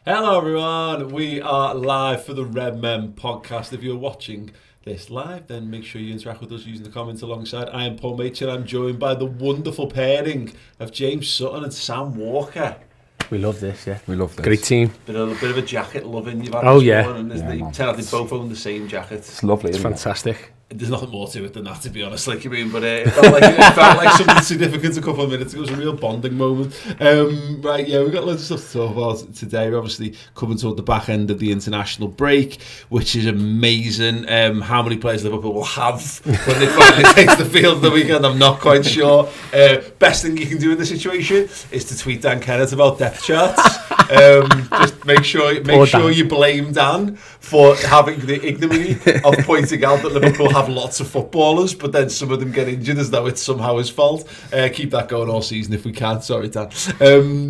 Hello everyone, we are live for the Redmen podcast. If you're watching this live, then make sure you interact with us using the comments alongside. I am Paul Machin. I'm joined by the wonderful pairing of James Sutton and Sam Walker. We love this, yeah. We love this. Great team. Bit of a jacket loving you've had Oh, this yeah. morning, isn't it? You tell they both own the same jacket. It's lovely, It's isn't fantastic. There's nothing more to it than that, to be honest. Like you mean, but it felt like something significant a couple of minutes ago. It was a real bonding moment. Right, yeah, we've got loads of stuff to talk about today. We're obviously coming toward the back end of the international break, which is amazing. How many players Liverpool will have when they finally take the field the weekend, I'm not quite sure. Best thing you can do in the situation is to tweet Dan Kennett about depth charts. Just make sure you blame Dan for having the ignominy of pointing out that Liverpool have lots of footballers, but then some of them get injured as though it's somehow his fault. Keep that going all season if we can. Sorry, Dan.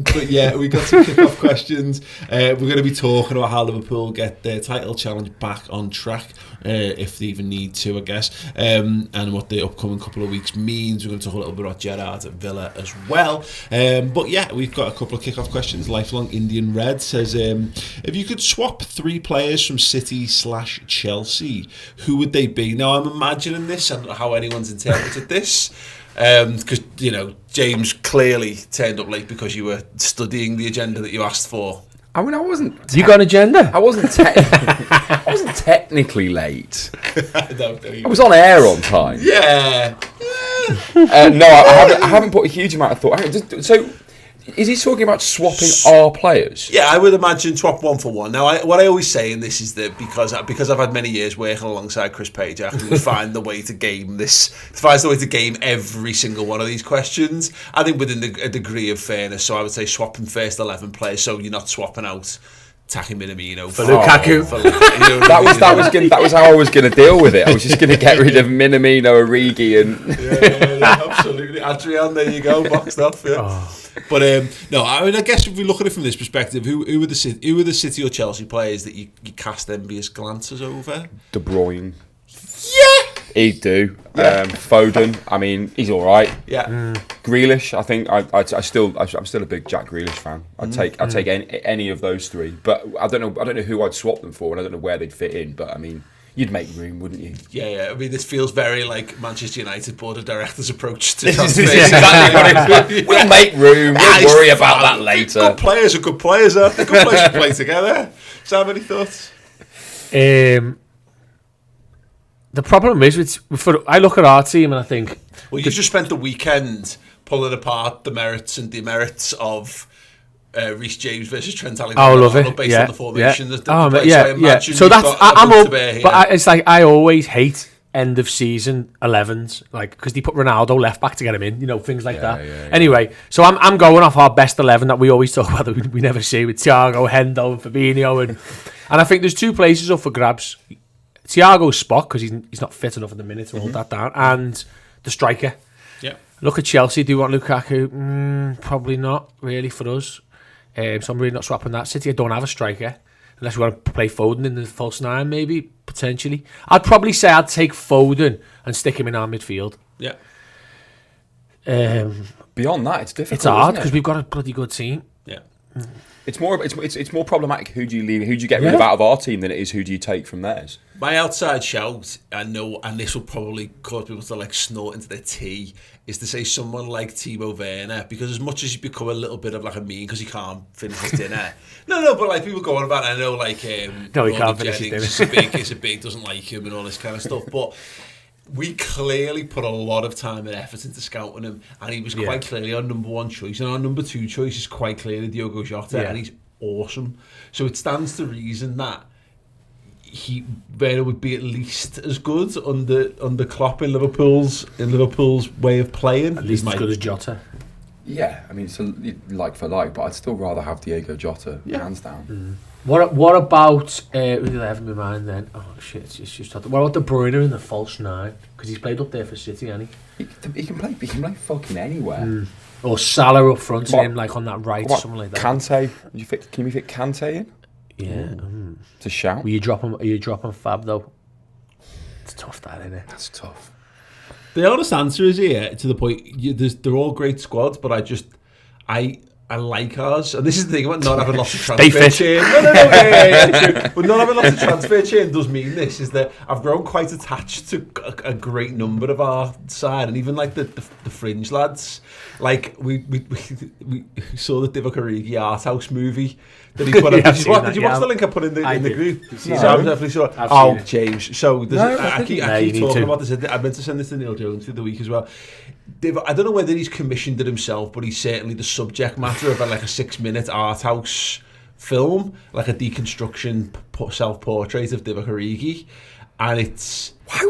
But yeah, we got some kick-off questions. We're going to be talking about how Liverpool get their title challenge back on track, if they even need to, I guess, and what the upcoming couple of weeks means. We're going to talk a little bit about Gerrard at Villa as well. But yeah, we've got a couple of kick-off questions. Lifelong Indian Red says, if you could swap 3 players from City/Chelsea, who would they be? Now, I'm imagining this, I don't know how anyone's interpreted this, because, you know, James clearly turned up late because you were studying the agenda that you asked for. I mean, I wasn't... You got an agenda? I wasn't technically late. No, I was on air on time. Yeah. No, I haven't put a huge amount of thought. So, is he talking about swapping our players? Yeah, I would imagine swap 1 for 1. Now, what I always say in this is that because I've had many years working alongside Chris Page, I can find the way to game this. Finds the way to game every single one of these questions. I think within a degree of fairness. So I would say swapping first 11 players, so you're not swapping out Taki Minamino for Lukaku. That was how I was going to deal with it. I was just going to get rid of Minamino, Origi, and yeah, absolutely. Adrian, there you go, boxed off. Yeah. Oh. But no, I mean, I guess if we look at it from this perspective, who are the City or Chelsea players that you cast envious glances over? De Bruyne. Yeah, He'd do. Yeah. Foden. I mean, he's all right. Yeah. Grealish. I think I'm still a big Jack Grealish fan. I'd take any of those 3, but I don't know who I'd swap them for, and I don't know where they'd fit in. But I mean, you'd make room, wouldn't you? Yeah. I mean, this feels very like Manchester United board of directors' approach to This is transfers. exactly what it is. We'll make room. We'll worry about that later. Good players are good players. Aren't they? Good players to play together. Sam, any thoughts? The problem is, I look at our team and I think... Well, you just spent the weekend pulling apart the merits and demerits of Reece James versus Trent Alexander-Arnold. Oh, love it. Based on the formation. Yeah. So that's... I'm up, but it's like I always hate end of season 11s, like, because they put Ronaldo left back to get him in, you know, things like that. Yeah. Anyway, so I'm going off our best 11 that we always talk about that we never see, with Thiago, Hendo, and Fabinho, and I think there's 2 places up for grabs. Thiago's spot, because he's not fit enough at the minute to hold that down, and the striker. Yeah. Look at Chelsea. Do you want Lukaku? Probably not really for us. So I'm really not swapping that. City, I don't have a striker, unless we want to play Foden in the false 9, maybe, potentially. I'd probably say I'd take Foden and stick him in our midfield. Yeah. Beyond that, it's difficult. It's hard because we've got a bloody good team. Yeah. It's more problematic. Who do you leave? Who do you get rid of out of our team than it is who do you take from theirs? My outside shout, I know, and this will probably cause people to like snort into their tea, is to say someone like Timo Werner, because as much as you become a little bit of like a mean because he can't finish his dinner. No, but like people go on about it, I know, like no, he can't finish his dinner. It's a big, doesn't like him and all this kind of stuff, but we clearly put a lot of time and effort into scouting him, and he was quite clearly our number 1 choice, and our number 2 choice is quite clearly Diogo Jota, and he's awesome. So it stands to reason that Werner would be at least as good under Klopp in Liverpool's way of playing. At least as good as Jota. Yeah, I mean, it's a like for like, but I'd still rather have Diogo Jota, hands down. What about who did I have in my mind then? Oh shit, it's just what about De Bruyne in the false 9? Because he's played up there for City, hasn't he? He can play fucking anywhere. Or Salah up front to him, like on that right, or something like that. Kante, can you fit Kante in? Yeah, it's a shout. Are you dropping Fab though? It's tough, that, isn't it? That's tough. The honest answer is to the point. They're all great squads, but I like ours, and this is the thing about not having lots of transfer chain. No, but not having lots of transfer chain does mean this, is that I've grown quite attached to a great number of our side, and even like the fringe lads. Like we saw the Divock Origi Art House movie that he put up. Did you watch the link I put in the group? So I'm definitely sure. Oh, James. So I keep talking about this. I meant to send this to Neil Jones through the week as well. I don't know whether he's commissioned it himself, but he's certainly the subject matter of like a 6-minute art house film, like a deconstruction self-portrait of Divock Origi, and it's. Why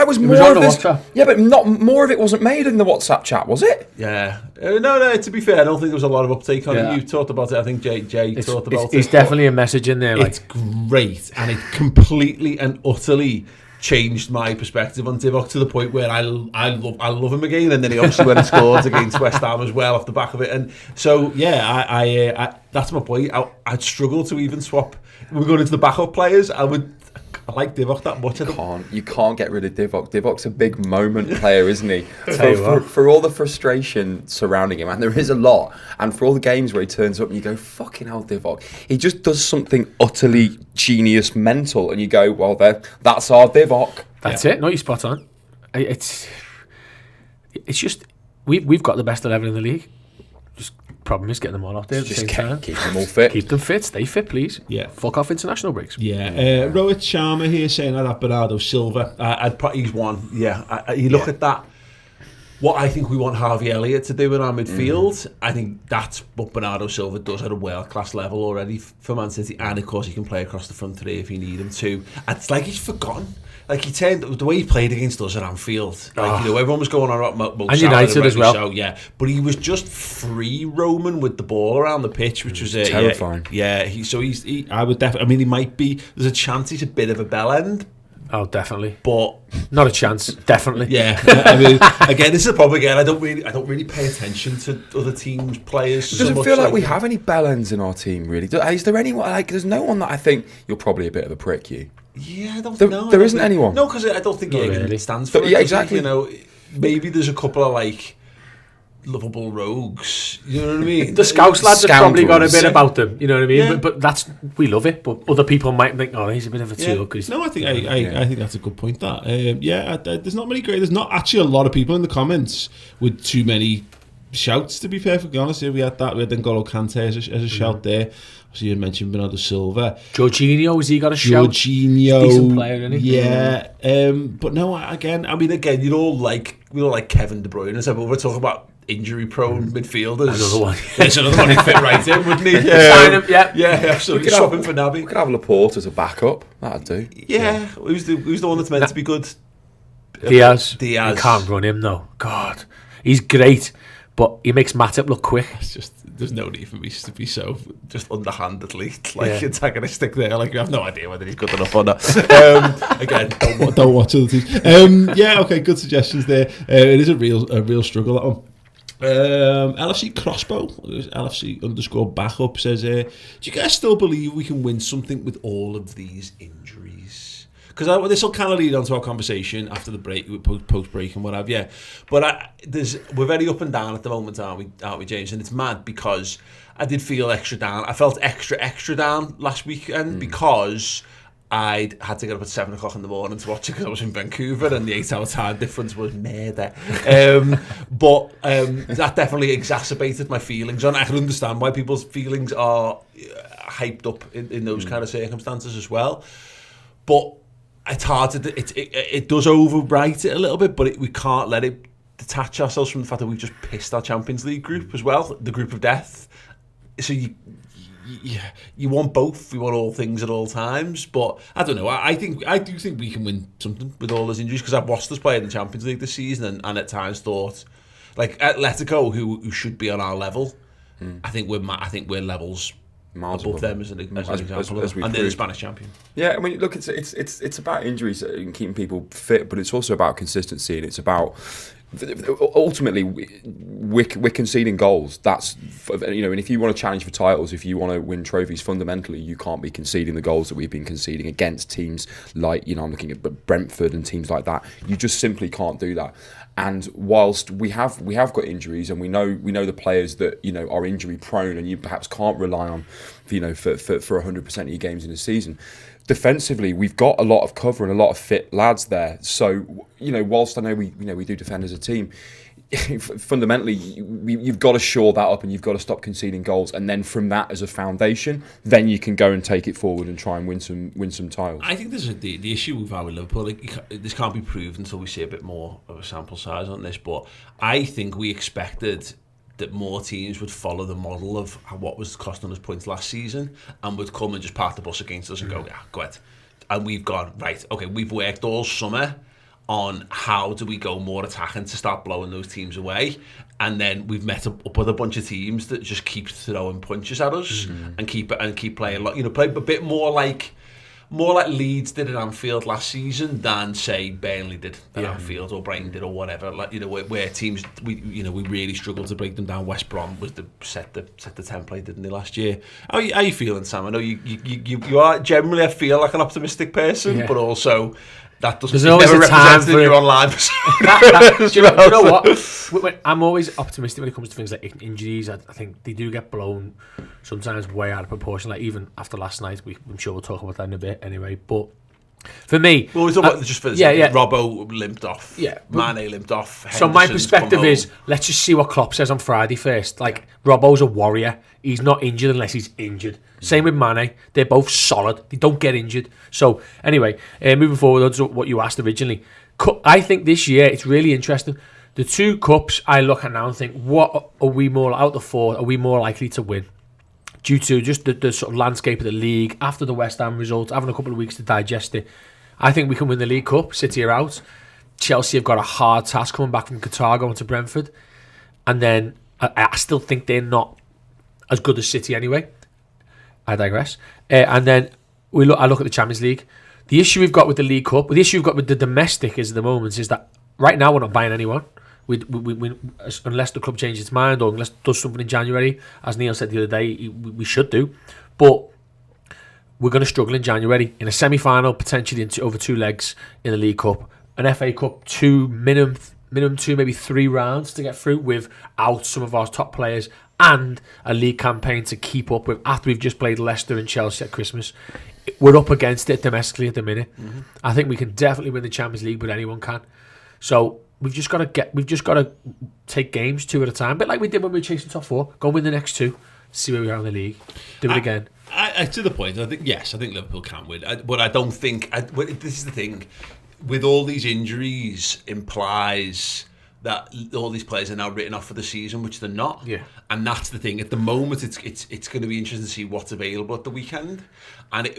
was more of this? Yeah, but not more of it wasn't made in the WhatsApp chat, was it? Yeah. No. To be fair, I don't think there was a lot of uptake on it. You talked about it. I think Jay talked about it. It's definitely a message in there. Like. It's great, and it completely and utterly changed my perspective on Divock to the point where I love him again. And then he obviously went and scored against West Ham as well off the back of it. And so I that's my point. I'd struggle to even swap. We're going into the backup players. I like Divock that much. You can't get rid of Divock. Divock's a big moment player, isn't he? For all the frustration surrounding him, and there is a lot, and for all the games where he turns up and you go, fucking hell, Divock. He just does something utterly genius mental, and you go, well, that's our Divock. That's it. No, you're spot on. It's just, we've got the best 11 in the league. Just problem is getting them all out there at the same time. Keep them all fit. Keep them fit. Stay fit, please. Yeah. Fuck off international breaks. Yeah. Rohit Sharma here saying that Bernardo Silva. He's one. Yeah. You look at that. What I think we want Harvey Elliott to do in our midfield, I think that's what Bernardo Silva does at a world-class level already for Man City. And, of course, he can play across the front three if you need him to. And it's like he's forgotten. Like he turned the way he played against us at Anfield. Like everyone was going on about Mo and United as well. So, yeah, but he was just free roaming with the ball around the pitch, which was terrifying. I would definitely. I mean, he might be. There's a chance he's a bit of a bell end. Oh, definitely. But not a chance. Definitely. Yeah. I mean, again, this is a problem. Again, I don't really pay attention to other teams' players. It doesn't feel like we have any bell ends in our team, really. Is there anyone? Like, there's no one that I think you're probably a bit of a prick. You. Yeah, I don't know. There isn't anyone. No, because I don't think Jürgen stands for it. Yeah, exactly. You know, maybe there's a couple of like lovable rogues. You know what I mean? The Scouse lads have probably got a bit about them. You know what I mean? Yeah. But that's, we love it. But other people might think, oh, he's a bit of a tool. No, I think that's a good point. That there's not many great. There's not actually a lot of people in the comments with too many shouts. To be perfectly honest, we had N'Golo Kante as a shout there. So you mentioned Bernardo Silva. Jorginho, has he got a shout? Jorginho, decent player, isn't he? Yeah. But no, again, you'd all like Kevin De Bruyne and stuff, but we're talking about injury-prone midfielders. Another one. There's another one who'd fit right in, wouldn't he? Sign him, yeah. Yeah, absolutely. Swap him for Naby. We could have Laporte as a backup. That'd do. Yeah. Who's the one that's meant to be good? Diaz. You can't run him, though. God. He's great, but he makes Matip look quick. It's just, there's no need for me to be so just underhandedly antagonistic there. Like, you have no idea whether he's good enough or not. Again, don't watch other teams. Yeah, okay, good suggestions there. It is a real struggle, that one. LFC Crossbow, LFC_backup says, do you guys still believe we can win something with all of these injuries? Because this will kind of lead on to our conversation after the break, post break and what have you. But we're very up and down at the moment, aren't we, James? And it's mad because I did feel extra down. I felt extra down last weekend because I'd had to get up at 7 o'clock in the morning to watch it because I was in Vancouver and the 8-hour time difference was murder. But that definitely exacerbated my feelings. And I can understand why people's feelings are hyped up in those kind of circumstances as well. But it's hard to it does overwrite it a little bit, but we can't let it detach ourselves from the fact that we've just pissed our Champions League group as well, the group of death. So you want both. We want all things at all times. But I don't know. I do think we can win something with all those injuries because I've watched us play in the Champions League this season and at times thought, like Atletico, who should be on our level, I think we're levels miles above them as an example, and they're the Spanish champion. Yeah, I mean, look, it's about injuries and keeping people fit, but it's also about consistency, and it's about ultimately we're conceding goals. That's, you know, and if you want to challenge for titles, if you want to win trophies, fundamentally you can't be conceding the goals that we've been conceding against teams like, you know, I'm looking at Brentford and teams like that. You just simply can't do that. And whilst we have got injuries, and we know the players that are injury prone, and you perhaps can't rely on, for 100% of your games in a season. Defensively, we've got a lot of cover and a lot of fit lads there. So whilst I know we do defend as a team, fundamentally you've got to shore that up, and you've got to stop conceding goals, and then from that as a foundation, then you can go and take it forward and try and win some titles. I think there's the issue with Liverpool. This can't be proved until we see a bit more of a sample size on this. But I think we expected that more teams would follow the model of what was costing us points last season, and would come and just park the bus against us and go ahead. And we've gone, right, okay, we've worked all summer on how do we go more attacking to start blowing those teams away, and then we've met up with a bunch of teams that just keep throwing punches at us and keep playing play a bit more like Leeds did at Anfield last season than say Burnley did at Anfield, or Brighton did, or whatever. Where teams we really struggled to break them down. West Brom was set the template, didn't they, last year? How you feeling, Sam? I know you are generally, I feel like an optimistic person, but also that doesn't. There's always a time for your online. Do you know what? I'm always optimistic when it comes to things like injuries. I think they do get blown sometimes way out of proportion. Like even after last night, I'm sure we'll talk about that in a bit anyway. But for me, well, we talk about just for this. Robbo limped off. Yeah, Mane limped off. Henderson's so my perspective is, let's just see what Klopp says on Friday first. Like Robbo's a warrior. He's not injured unless he's injured. Same with Mane. They're both solid. They don't get injured. So anyway, moving forward to what you asked originally, I think this year it's really interesting. The two cups I look at now and think, what are we more out of the four? Are we more likely to win? Due to just the sort of landscape of the league after the West Ham result, having a couple of weeks to digest it, I think we can win the League Cup. City are out. Chelsea have got a hard task coming back from Qatar going to Brentford, and then I still think they're not as good as City anyway. I digress. And then I look at the Champions League. The issue we've got with the League Cup, the issue we've got with the domestic is at the moment is that right now we're not buying anyone. We unless the club changes its mind, or unless it does something in January, as Neil said the other day, we should do. But we're going to struggle in January in a semi-final, potentially over 2 legs in the League Cup, an FA Cup, minimum 2, maybe 3 rounds to get through without some of our top players, and a league campaign to keep up with after we've just played Leicester and Chelsea at Christmas. We're up against it domestically at the minute. I think we can definitely win the Champions League, but anyone can. So we've just got to take games 2 at a time, a bit like we did when we were chasing top 4. Go win the next 2, see where we are in the league, do it again. To the point, I think Liverpool can win, but I don't think. This is the thing, with all these injuries, implies that all these players are now written off for the season, which they're not. Yeah. And that's the thing. At the moment, it's going to be interesting to see what's available at the weekend,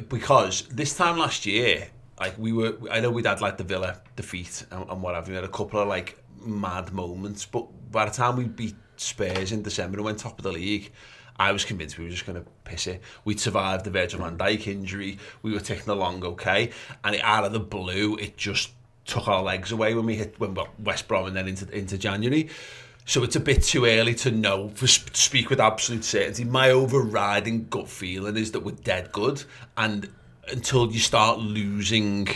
because this time last year, I know we'd had like the Villa defeat and what have you. We had a couple of like mad moments, but by the time we beat Spurs in December and went top of the league, I was convinced we were just going to piss it. We'd survived the Virgil van Dijk injury. We were ticking along okay, and out of the blue, it just took our legs away when we hit West Brom and then into January. So it's a bit too early to know, to speak with absolute certainty. My overriding gut feeling is that we're dead good, and until you start losing,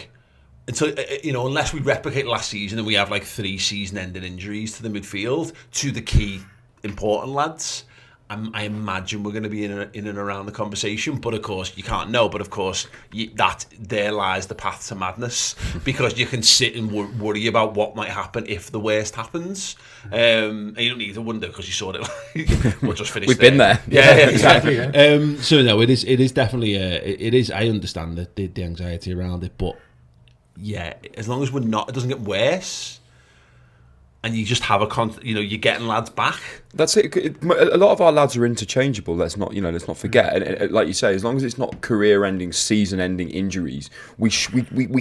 unless we replicate last season and we have like 3 season-ending injuries to the midfield, to the key important lads, I imagine we're going to be in and around the conversation. But of course, you can't know. But of course, there lies the path to madness, because you can sit and worry about what might happen if the worst happens. And you don't need to wonder, because you saw it. We'll just finish. We've been there. Yeah, exactly. So no, it is definitely it is. I understand the anxiety around it, but yeah, as long as it doesn't get worse. And you just have you're getting lads back. That's it. A lot of our lads are interchangeable. Let's not forget. And like you say, as long as it's not career-ending, season-ending injuries, we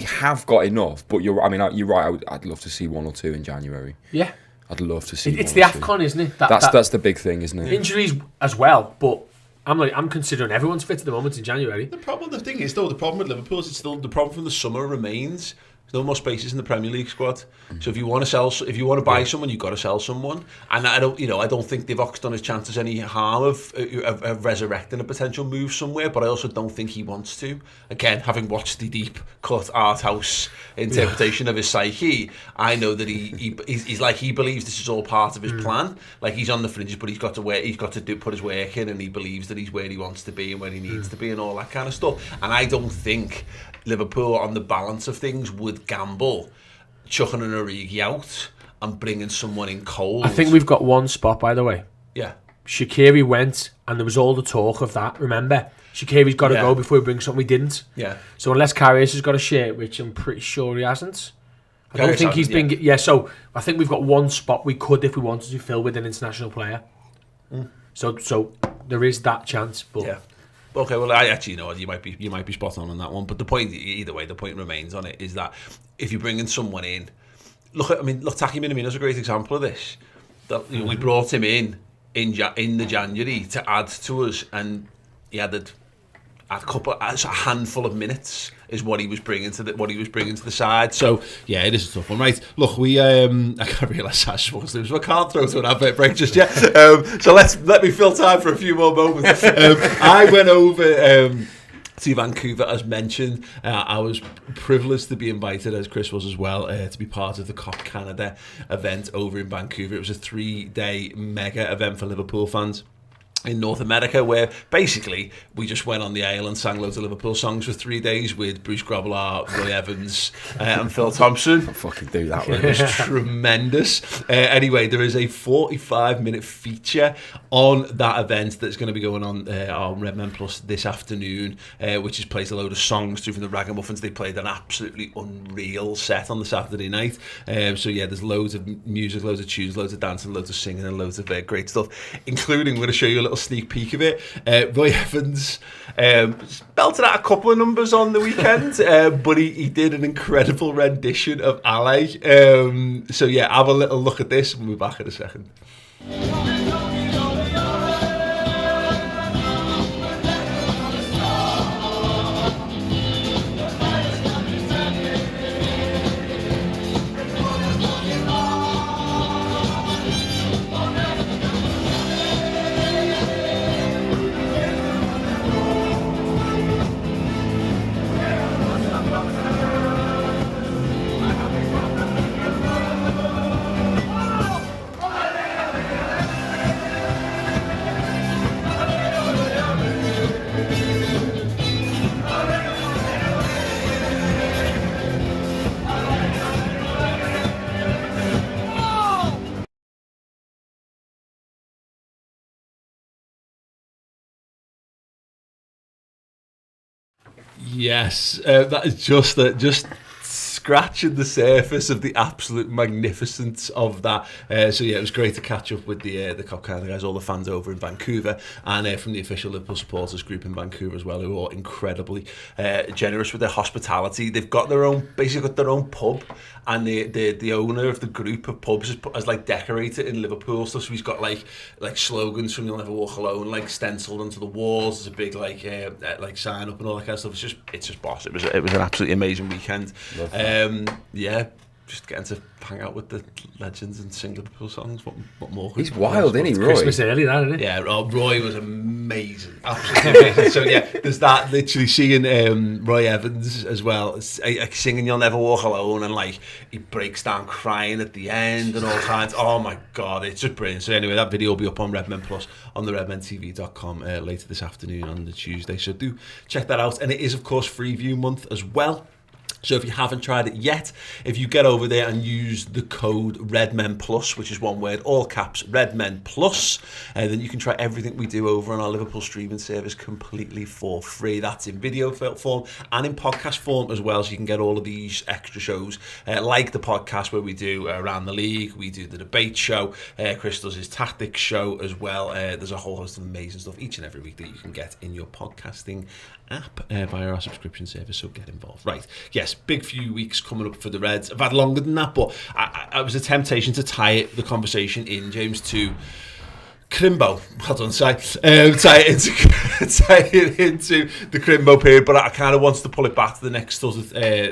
have got enough. But you're right. I'd love to see 1 or 2 in January. Yeah, I'd love to see. It's the AFCON, isn't it? That's the big thing, isn't it? Injuries as well, but I'm considering everyone's fit at the moment in January. The problem with Liverpool is still the problem from the summer remains. There's no more spaces in the Premier League squad. So if you want to buy someone, you've got to sell someone. And I don't think Divoc's done his chances any harm of resurrecting a potential move somewhere. But I also don't think he wants to. Again, having watched the deep cut art house interpretation of his psyche, I know that he's like, he believes this is all part of his plan. Like, he's on the fringes, but he's got to put his work in, and he believes that he's where he wants to be and where he needs to be and all that kind of stuff. And I don't think Liverpool, on the balance of things, would gamble chucking an Origi out and bringing someone in cold. I think we've got one spot, by the way. Yeah. Shaqiri went, and there was all the talk of that, remember? Shaqiri's got to go before we bring something. We didn't. Yeah. So unless Karius has got a shirt, which I'm pretty sure he hasn't. I don't think he's been... Yeah, so I think we've got one spot we could, if we wanted to, fill with an international player. So there is that chance, but... Yeah. Okay, well, I actually know you might be spot on that one, but the point, either way, the point remains on it is that if you're bringing someone in, look, Taki Minamino's a great example of this. That we brought him in the January to add to us, and he added a handful of minutes is what he was bringing to the side. So yeah, it is a tough one, right? Look, I can't realise I suppose I can't throw to an advert break just yet. So let me fill time for a few more moments. I went over to Vancouver, as mentioned. I was privileged to be invited, as Chris was as well, to be part of the COP Canada event over in Vancouver. It was a 3-day mega event for Liverpool fans in North America, where basically we just went on the ale and sang loads of Liverpool songs for 3 days with Bruce Grobbelaar, Roy Evans and Phil Thompson. I'll fucking do that one. It was tremendous. Anyway, there is a 45-minute feature on that event that's going to be going on Redmen Plus this afternoon, which is plays a load of songs through from the Ragamuffins. They played an absolutely unreal set on the Saturday night. So yeah, there's loads of music, loads of tunes, loads of dancing, loads of singing, and loads of great stuff, including, I'm going to show you a little sneak peek of it. Roy Evans belted out a couple of numbers on the weekend, but he did an incredible rendition of Ally. So yeah, have a little look at this and we'll be back in a second. Yes, that is just scratching the surface of the absolute magnificence of that. So yeah, it was great to catch up with the COP Canada guys, all the fans over in Vancouver, and from the official Liverpool supporters group in Vancouver as well, who are incredibly generous with their hospitality. They've got their own pub, and the owner of the group of pubs has like decorated in Liverpool stuff. So he's got like slogans from "You'll Never Walk Alone" like stenciled onto the walls. There's a big like sign up and all that kind of stuff. It's just boss. It was an absolutely amazing weekend. Yeah, just getting to hang out with the legends and sing Liverpool songs. What more? He's wild, isn't he, Roy? Christmas early, that, isn't it? Yeah, Roy was amazing, absolutely amazing. So yeah, there's that. Literally seeing Roy Evans as well, singing "You'll Never Walk Alone," and like he breaks down crying at the end and all kinds. Oh my god, it's just brilliant. So anyway, that video will be up on Redmen Plus on the redmentv.com later this afternoon on the Tuesday. So do check that out, and it is of course free view month as well. So if you haven't tried it yet, if you get over there and use the code Redmen Plus, which is one word, all caps, Redmen Plus, then you can try everything we do over on our Liverpool streaming service completely for free. That's in video form and in podcast form as well, so you can get all of these extra shows, like the podcast where we do Around the League, we do the debate show, Chris does his tactics show as well. There's a whole host of amazing stuff each and every week that you can get in your podcasting app via our subscription service, so get involved. Right, yes, big few weeks coming up for the Reds. I've had longer than that, but I was a temptation to tie the conversation in, James, to Crimbo, well done, tie it into the Crimbo period, but I kind of wants to pull it back to the next sort of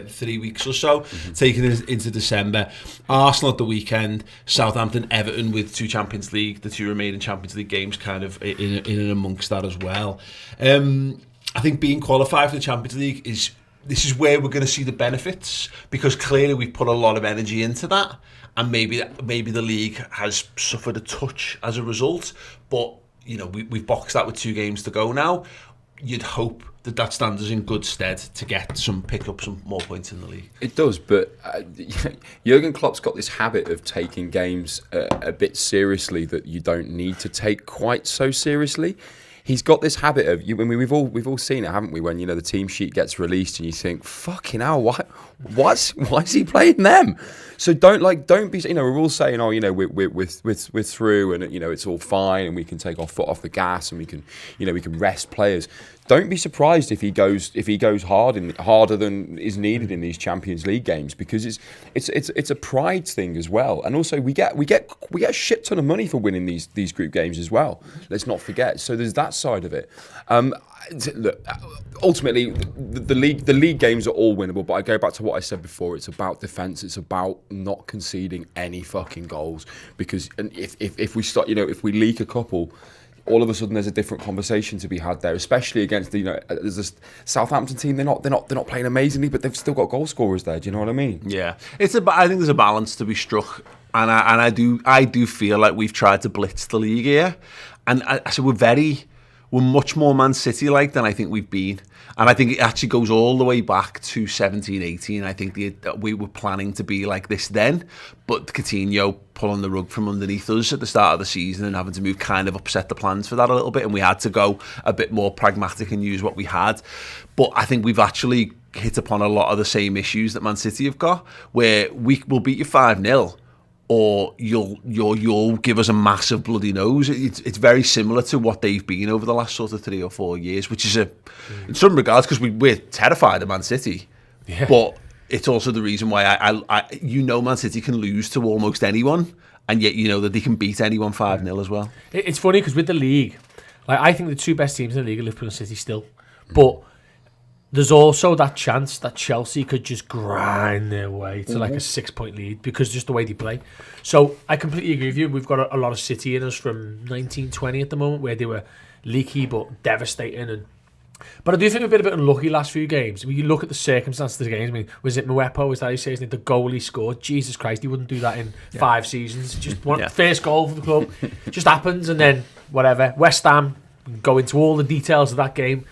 3 weeks or so, taking it into December. Arsenal at the weekend, Southampton, Everton with the two remaining Champions League games kind of in and amongst that as well. I think being qualified for the Champions League this is where we're going to see the benefits, because clearly we've put a lot of energy into that. And maybe the league has suffered a touch as a result, but we've boxed that with 2 games to go now. You'd hope that stands us in good stead to pick up some more points in the league. It does, but Jurgen Klopp's got this habit of taking games a bit seriously that you don't need to take quite so seriously. He's got this habit of, we've all seen it, haven't we? When the team sheet gets released and you think, fucking hell, why is he playing them? So don't be. We're all saying, we're through, and it's all fine, and we can take our foot off the gas, and we can rest players. Don't be surprised if he goes harder than is needed in these Champions League games, because it's a pride thing as well, and also we get a shit ton of money for winning these group games as well. Let's not forget. So there's that side of it. Look, ultimately, the league games are all winnable, but I go back to what I said before. It's about defence. It's about not conceding any fucking goals, because if we start, if we leak a couple, all of a sudden there's a different conversation to be had there, especially against there's a Southampton team. They're not playing amazingly, but they've still got goal scorers there. Do you know what I mean? Yeah, I think there's a balance to be struck, and I do feel like we've tried to blitz the league here, and so we're much more Man City like than I think we've been. And I think it actually goes all the way back to 17-18. I think we were planning to be like this then, but Coutinho pulling the rug from underneath us at the start of the season and having to move kind of upset the plans for that a little bit, and we had to go a bit more pragmatic and use what we had. But I think we've actually hit upon a lot of the same issues that Man City have got, where we will beat you 5-0, or you'll give us a massive bloody nose. It's very similar to what they've been over the last sort of 3 or 4 years, which is in some regards, because we're terrified of Man City, but it's also the reason why I Man City can lose to almost anyone, and yet that they can beat anyone 5-0 as well. It's funny because with the league, I think the 2 best teams in the league are Liverpool and City still, but there's also that chance that Chelsea could just grind their way to like a 6-point lead, because just the way they play. So I completely agree with you. We've got a lot of City in us from 1920 at the moment, where they were leaky but devastating. But I do think we've been a bit unlucky last few games. When you look at the circumstances of the games, I mean, was it Mwepo? Was that he says the goal he scored? Jesus Christ, he wouldn't do that in 5 seasons. Just first goal for the club. Just happens, and then whatever. West Ham, go into all the details of that game.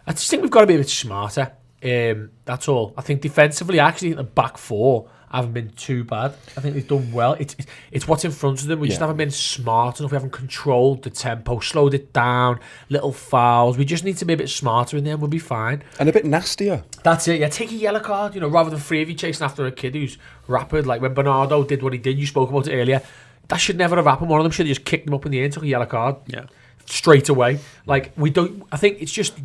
I just think we've got to be a bit smarter. That's all. I think defensively, actually, the back 4 haven't been too bad. I think they've done well. It's what's in front of them. We just haven't been smart enough. We haven't controlled the tempo, slowed it down, little fouls. We just need to be a bit smarter in there, and we'll be fine. And a bit nastier. That's it. Yeah, take a yellow card. Rather than 3 of you chasing after a kid who's rapid. Like when Bernardo did what he did, you spoke about it earlier. That should never have happened. One of them should have just kicked him up in the air and took a yellow card. Yeah. Straight away. We don't. I think it's just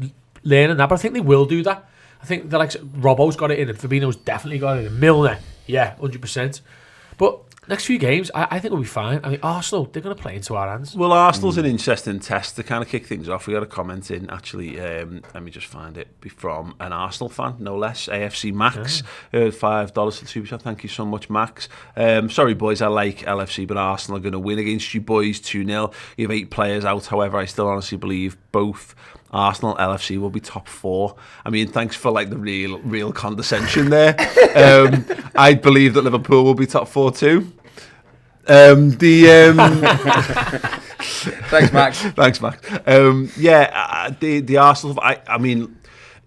learning that, but I think they will do that. I think that Robbo's got it in, and Fabinho's definitely got it in. Milner, 100%. But next few games, I think we'll be fine. I mean, Arsenal, they're going to play into our hands. Well, Arsenal's an interesting test to kind of kick things off. We got a comment in, actually, let me just find it, from an Arsenal fan, no less, AFC Max, $5 for the Super Chat. Thank you so much, Max. Sorry, boys, I like LFC, but Arsenal are going to win against you boys 2-0. You have 8 players out, however, I still honestly believe both Arsenal, LFC will be top 4. I mean, thanks for the real condescension there. I believe that Liverpool will be top 4 too. Thanks, Max. Thanks, Max. The Arsenal. I mean,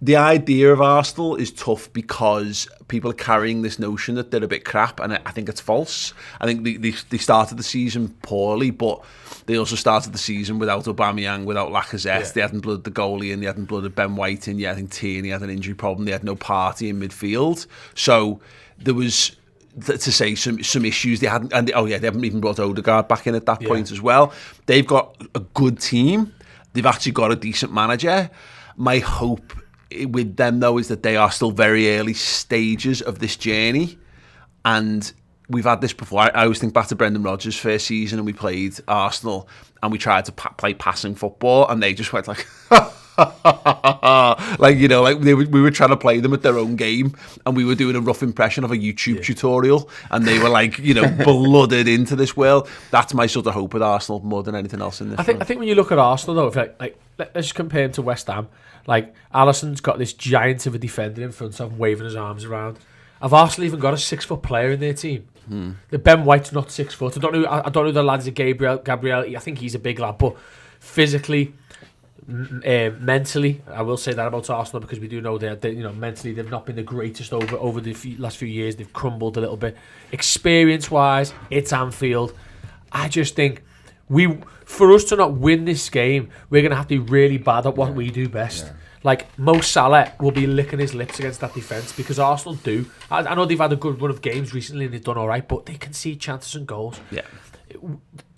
the idea of Arsenal is tough because people are carrying this notion that they're a bit crap, and I think it's false. I think they started the season poorly, but they also started the season without Aubameyang, without Lacazette. Yeah. They hadn't blooded the goalie in, they hadn't blooded Ben White in. I think Tierney had an injury problem. They had no party in midfield. So there was, to say, some issues they hadn't. And they haven't even brought Odegaard back in at that point as well. They've got a good team. They've actually got a decent manager. My hope with them, though, is that they are still very early stages of this journey, and we've had this before. I always think back to Brendan Rodgers' first season, and we played Arsenal, and we tried to play passing football, and they just went like, like, you know, like we were trying to play them at their own game, and we were doing a rough impression of a YouTube tutorial, and they were like, you know, blooded into this world. That's my sort of hope with Arsenal more than anything else in this. I think when you look at Arsenal though, if like let's just compare him to West Ham. Like, Alisson's got this giant of a defender in front of him, waving his arms around. Have Arsenal even got a 6-foot player in their team? The Ben White's not 6 foot. I don't know the lads of Gabriel. I think he's a big lad, but physically, mentally, I will say that about Arsenal, because we do know that you know, mentally they've not been the greatest over the last few years. They've crumbled a little bit. Experience-wise, it's Anfield. I just think for us to not win this game, we're going to have to be really bad at what we do best. Yeah. Like, Mo Salah will be licking his lips against that defence, because Arsenal do. I know they've had a good run of games recently and they've done all right, but they concede chances and goals. Yeah.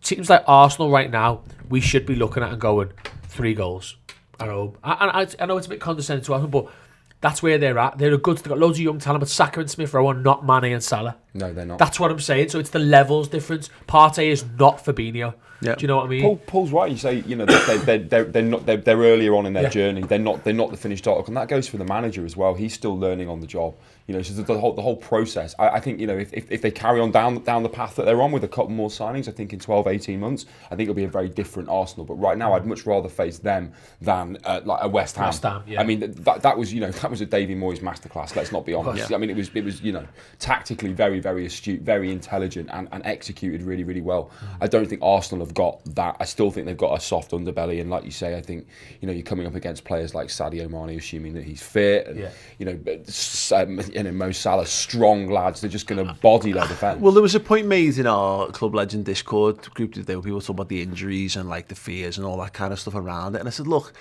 Teams like Arsenal right now, we should be looking at and going, 3 goals at home. I know it's a bit condescending to Arsenal, but that's where they're at. They've got loads of young talent, but Saka and Smith Rowe are not Mane and Salah. No, they're not. That's what I'm saying. So it's the levels difference. Partey is not Fabinho. Yeah. Do you know what I mean? Paul's right. You say, you know, they're earlier on in their journey. They're not the finished article, and that goes for the manager as well. He's still learning on the job. You know, so the whole process. I think, you know, if they carry on down the path that they're on with a couple more signings, I think in 12, 18 months, I think it'll be a very different Arsenal. But right now, I'd much rather face them than like a West Ham. West Ham, yeah. I mean, that was, you know, that was a Davy Moyes masterclass. Let's not be honest. Yeah. I mean, it was you know, tactically very, very astute, very intelligent, and executed really, really well. I don't think Arsenal have got that. I still think they've got a soft underbelly, and like you say, I think, you know, you're coming up against players like Sadio Mane, assuming that he's fit, and you know, Mo Salah, strong lads. They're just going to body their defence. Well, there was a point made in our Club Legend Discord group today where people were talking about the injuries and like the fears and all that kind of stuff around it, and I said, look,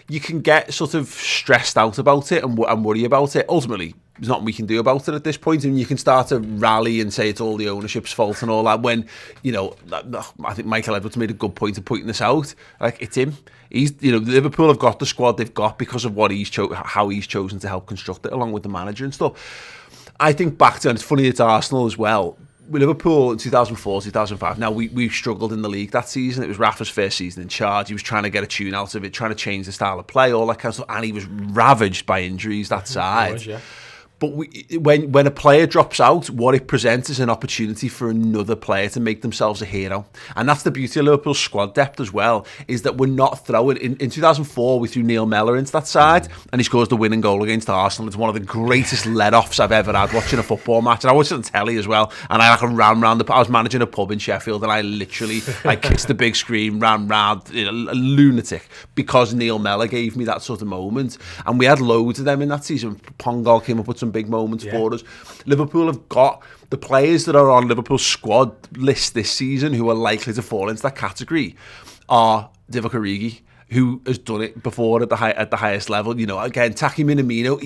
you can get sort of stressed out about it and worry about it. Ultimately, there's nothing we can do about it at this point, and you can start to rally and say it's all the ownership's fault and all that, when, you know, I think Michael Edwards made a good point of pointing this out. Like, it's him. He's, you know, Liverpool have got the squad they've got because of what how he's chosen to help construct it, along with the manager and stuff. I think back to, and it's funny, it's Arsenal as well. With Liverpool in 2004, 2005, now we struggled in the league that season. It was Rafa's first season in charge. He was trying to get a tune out of it, trying to change the style of play, all that kind of stuff, and he was ravaged by injuries that side. But when a player drops out, what it presents is an opportunity for another player to make themselves a hero. And that's the beauty of Liverpool's squad depth as well, is that we're not throwing... In 2004, we threw Neil Mellor into that side, and he scores the winning goal against Arsenal. It's one of the greatest let-offs I've ever had watching a football match. And I watched it on telly as well, and I ran round I was managing a pub in Sheffield, and I literally kissed the big screen, ran round, you know, a lunatic, because Neil Mellor gave me that sort of moment. And we had loads of them in that season. Pongal came up with some big moments for us. Liverpool have got the players that are on Liverpool's squad list this season who are likely to fall into that category are Divock Origi, who has done it before at the highest level. You know, again, Taki Minamino,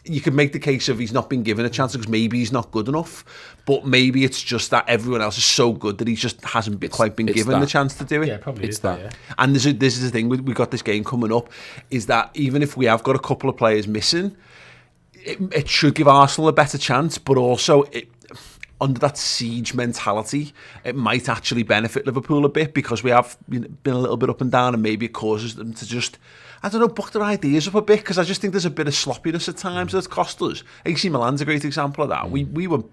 you could make the case of he's not been given a chance because maybe he's not good enough, but maybe it's just that everyone else is so good that he just hasn't quite been given the chance to do it. Yeah, probably it's that. Yeah. And this is the thing, we've got this game coming up, is that even if we have got a couple of players missing, it should give Arsenal a better chance, but also under that siege mentality, it might actually benefit Liverpool a bit, because we have been a little bit up and down, and maybe it causes them to just, I don't know, buck their ideas up a bit, because I just think there's a bit of sloppiness at times that's cost us. AC Milan's a great example of that. We were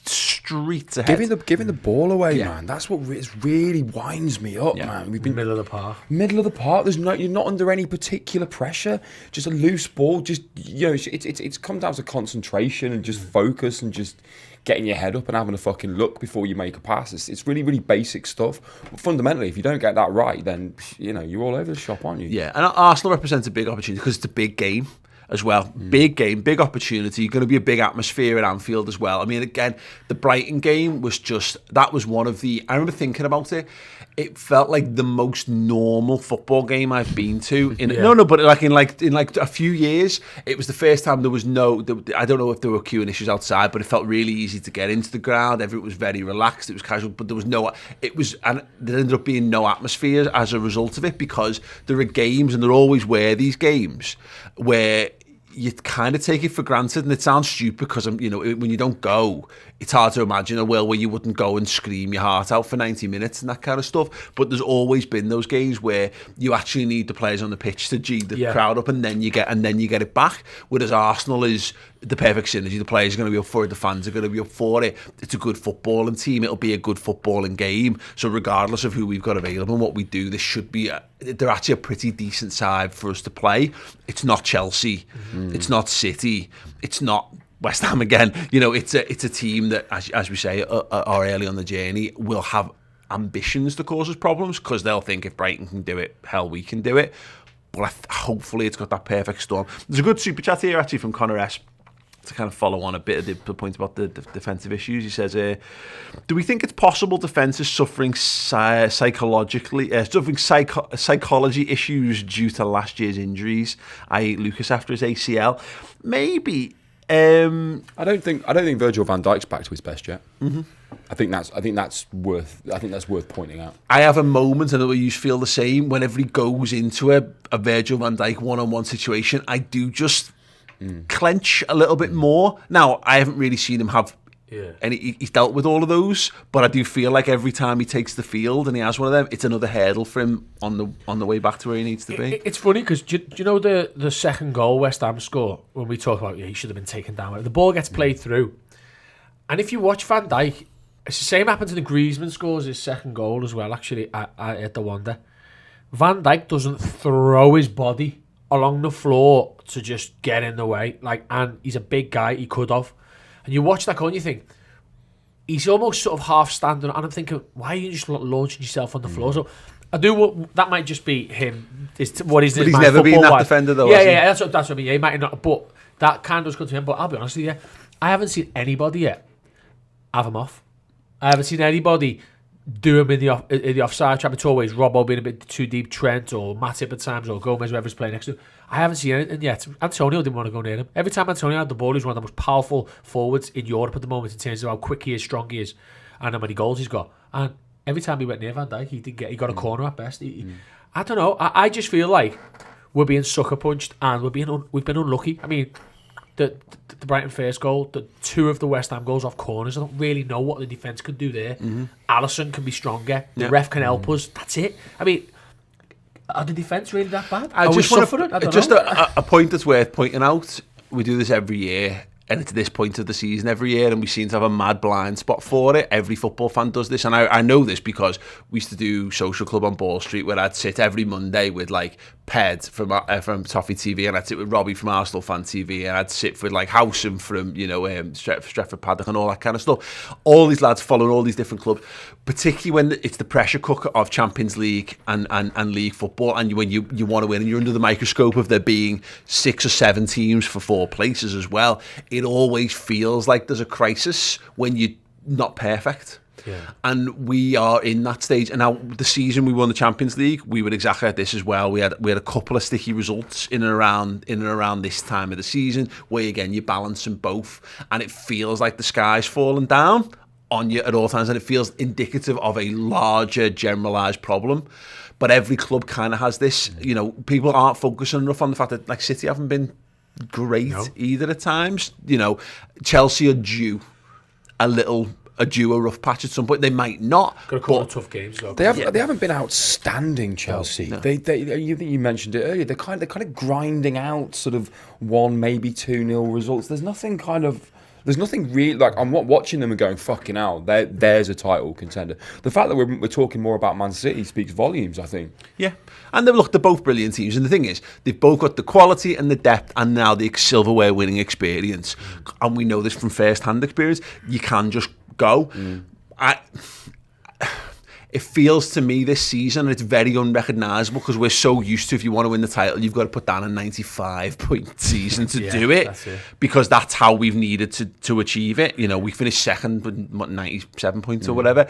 streets ahead. Giving the ball away, man. That's what really winds me up, man. We've been middle of the park. Middle of the park. You're not under any particular pressure. Just a loose ball. Just, you know, it's come down to concentration and just focus and just getting your head up and having a fucking look before you make a pass. It's really, really basic stuff. But fundamentally, if you don't get that right, then, you know, you're all over the shop, aren't you? Yeah, and Arsenal represents a big opportunity because it's a big game as well. Big game, big opportunity. Going to be a big atmosphere at Anfield as well. I mean, again, the Brighton game was just, that was one of the, I remember thinking about it, it felt like the most normal football game I've been to in but in a few years. It was the first time there was I don't know if there were queuing issues outside, but it felt really easy to get into the ground. Everyone was very relaxed. It was casual, but there ended up being no atmosphere as a result of it, because there are games, and there always were these games where you kind of take it for granted, and it sounds stupid because when you don't go, it's hard to imagine a world where you wouldn't go and scream your heart out for 90 minutes and that kind of stuff. But there's always been those games where you actually need the players on the pitch to G the crowd up, and then you get it back. Whereas Arsenal is the perfect synergy. The players are going to be up for it, the fans are going to be up for it. It's a good footballing team. It'll be a good footballing game. So regardless of who we've got available and what we do, this should be they're actually a pretty decent side for us to play. It's not Chelsea, it's not City, it's not West Ham again. It's a team that, as we say, are early on the journey, will have ambitions to cause us problems, because they'll think if Brighton can do it, hell, we can do it. But hopefully it's got that perfect storm. There's a good super chat here actually from Connor S, to kind of follow on a bit of the point about the defensive issues. He says, do we think it's possible defence is suffering psychology issues due to last year's injuries, i.e. Lucas after his ACL? Maybe. I don't think Virgil van Dijk's back to his best yet. Mm-hmm. I think that's worth pointing out. I have a moment, and I know you feel the same, whenever he goes into a Virgil van Dijk one-on-one situation, I do just clench a little bit more. Now, I haven't really seen him have any. He's dealt with all of those, but I do feel like every time he takes the field and he has one of them, it's another hurdle for him on the way back to where he needs to be. It's funny because do you know the second goal West Ham score, when we talk about he should have been taken down, the ball gets played through, and if you watch Van Dijk, it's the same happened to the Griezmann scores his second goal as well. Actually, at the Wanda, Van Dijk doesn't throw his body along the floor to just get in the way, and he's a big guy, he could have. And you watch that goal and you think, he's almost sort of half standing, and I'm thinking, why are you just launching yourself on the floor? So I do, that might just be him. But he's never been that defender though, yeah, that's what I mean. Yeah, he might not, but that kind of does come to him. But I'll be honest with you, I haven't seen anybody yet have him off. I haven't seen anybody do him in the offside trap. It's always Robbo being a bit too deep, Trent or Matip at times, or Gomez, whoever's playing next to him. I haven't seen anything yet. Antonio didn't want to go near him. Every time Antonio had the ball, he's one of the most powerful forwards in Europe at the moment in terms of how quick he is, strong he is, and how many goals he's got. And every time he went near Van Dijk, he got a corner at best. I don't know. I just feel like we're being sucker punched, and we've been unlucky. I mean, the Brighton first goal, the two of the West Ham goals off corners, I don't really know what the defence can do there. Alisson can be stronger. The ref can help us. That's it. I mean, are the defence really that bad? A point that's worth pointing out. We do this every year, and it's this point of the season every year, and we seem to have a mad blind spot for it. Every football fan does this, and I know this because we used to do Social Club on Ball Street, where I'd sit every Monday with Ped from Toffee TV, and I'd sit with Robbie from Arsenal Fan TV, and I'd sit with Howson from Stretford Paddock and all that kind of stuff. All these lads following all these different clubs, particularly when it's the pressure cooker of Champions League and league football, and when you want to win, and you're under the microscope of there being 6 or 7 teams for 4 places as well. It always feels like there's a crisis when you're not perfect. Yeah. And we are in that stage. And now the season we won the Champions League, we were exactly like this as well. We had a couple of sticky results in and around this time of the season, where again you're balancing both, and it feels like the sky's falling down on you at all times, and it feels indicative of a larger generalised problem. But every club kind of has this. People aren't focusing enough on the fact that City haven't been great either at times. Chelsea are due a rough patch at some point. They might not. Got a couple of tough games though. They haven't been outstanding, Chelsea. No. You mentioned it earlier. They're kind of grinding out sort of 1, maybe 2-0 results. There's nothing really I'm not watching them and going, fucking hell, there's a title contender. The fact that we're talking more about Man City speaks volumes, I think. Yeah, and they're both brilliant teams, and the thing is, they've both got the quality and the depth, and now the silverware winning experience. And we know this from first-hand experience. You can just go. It feels to me this season, and it's very unrecognisable because we're so used to, if you want to win the title, you've got to put down a 95-point season to do it, because that's how we've needed to achieve it. We finished second with 97 points or whatever.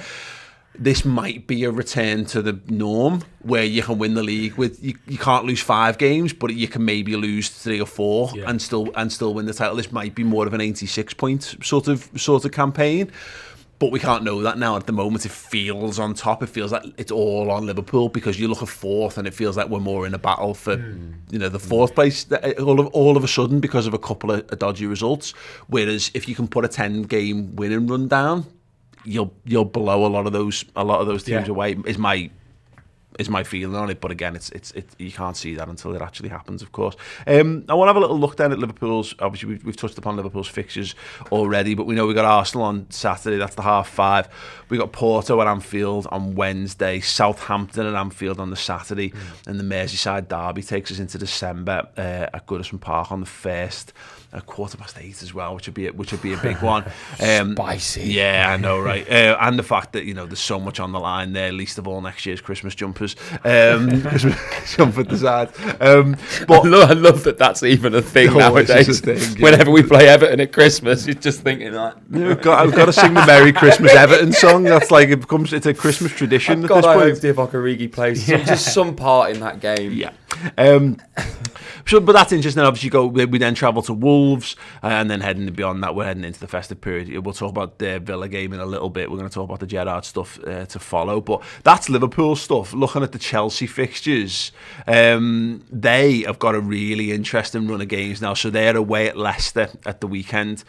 This might be a return to the norm where you can win the league with you can't lose 5 games, but you can maybe lose 3 or 4 and still win the title. This might be more of an 86-point sort of campaign. But we can't know that now. At the moment, it feels on top. It feels like it's all on Liverpool, because you look at fourth and it feels like we're more in a battle for, the fourth place all of a sudden, because of a couple of dodgy results. Whereas if you can put a 10-game winning run down, you'll blow a lot of those teams away. Is my feeling on it, but again, it's you can't see that until it actually happens, of course. I want to have a little look then at Liverpool's. Obviously, we've touched upon Liverpool's fixtures already, but we know we got Arsenal on Saturday. That's the 5:30. We got Porto at Anfield on Wednesday, Southampton at Anfield on the Saturday, and the Merseyside derby takes us into December at Goodison Park on the 1st. At 8:15 as well, which would be a big one. Spicy. Yeah, I know, right? And the fact that there's so much on the line there, least of all next year's Christmas jumpers. Christmas jumper design. But I love that that's even a thing nowadays. Whenever we play Everton at Christmas, you're just thinking like, I've got to sing the Merry Christmas Everton song. That's like it's a Christmas tradition. I hope Divock Origi plays just some part in that game. Yeah. But that's interesting. Obviously, we then travel to Wolves, and then heading beyond that, we're heading into the festive period. We'll talk about the Villa game in a little bit. We're going to talk about the Gerrard stuff to follow. But that's Liverpool stuff. Looking at the Chelsea fixtures, they have got a really interesting run of games now. So they're away at Leicester at the weekend.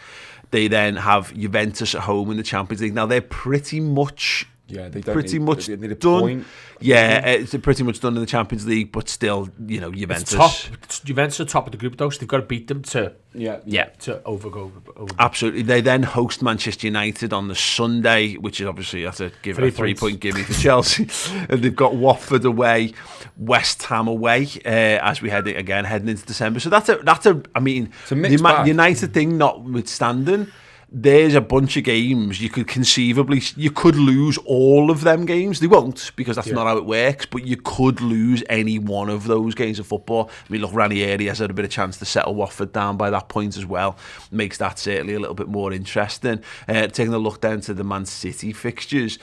They then have Juventus at home in the Champions League. Now they're pretty much... Yeah, they need a done. Point. Yeah, it's pretty much done in the Champions League, but still, Juventus. Juventus are top of the group, though, so they've got to beat them to to overgo. Absolutely. They then host Manchester United on the Sunday, which is obviously that's a 3-point gimme for Chelsea. And they've got Watford away, West Ham away, as we heading into December. So that's a. I mean, the United thing notwithstanding, there's a bunch of games you could lose all of them games. They won't, because that's not how it works, but you could lose any one of those games of football. I mean, look, Ranieri has had a bit of chance to settle Watford down by that point as well. Makes that certainly a little bit more interesting. Taking a look down to the Man City fixtures,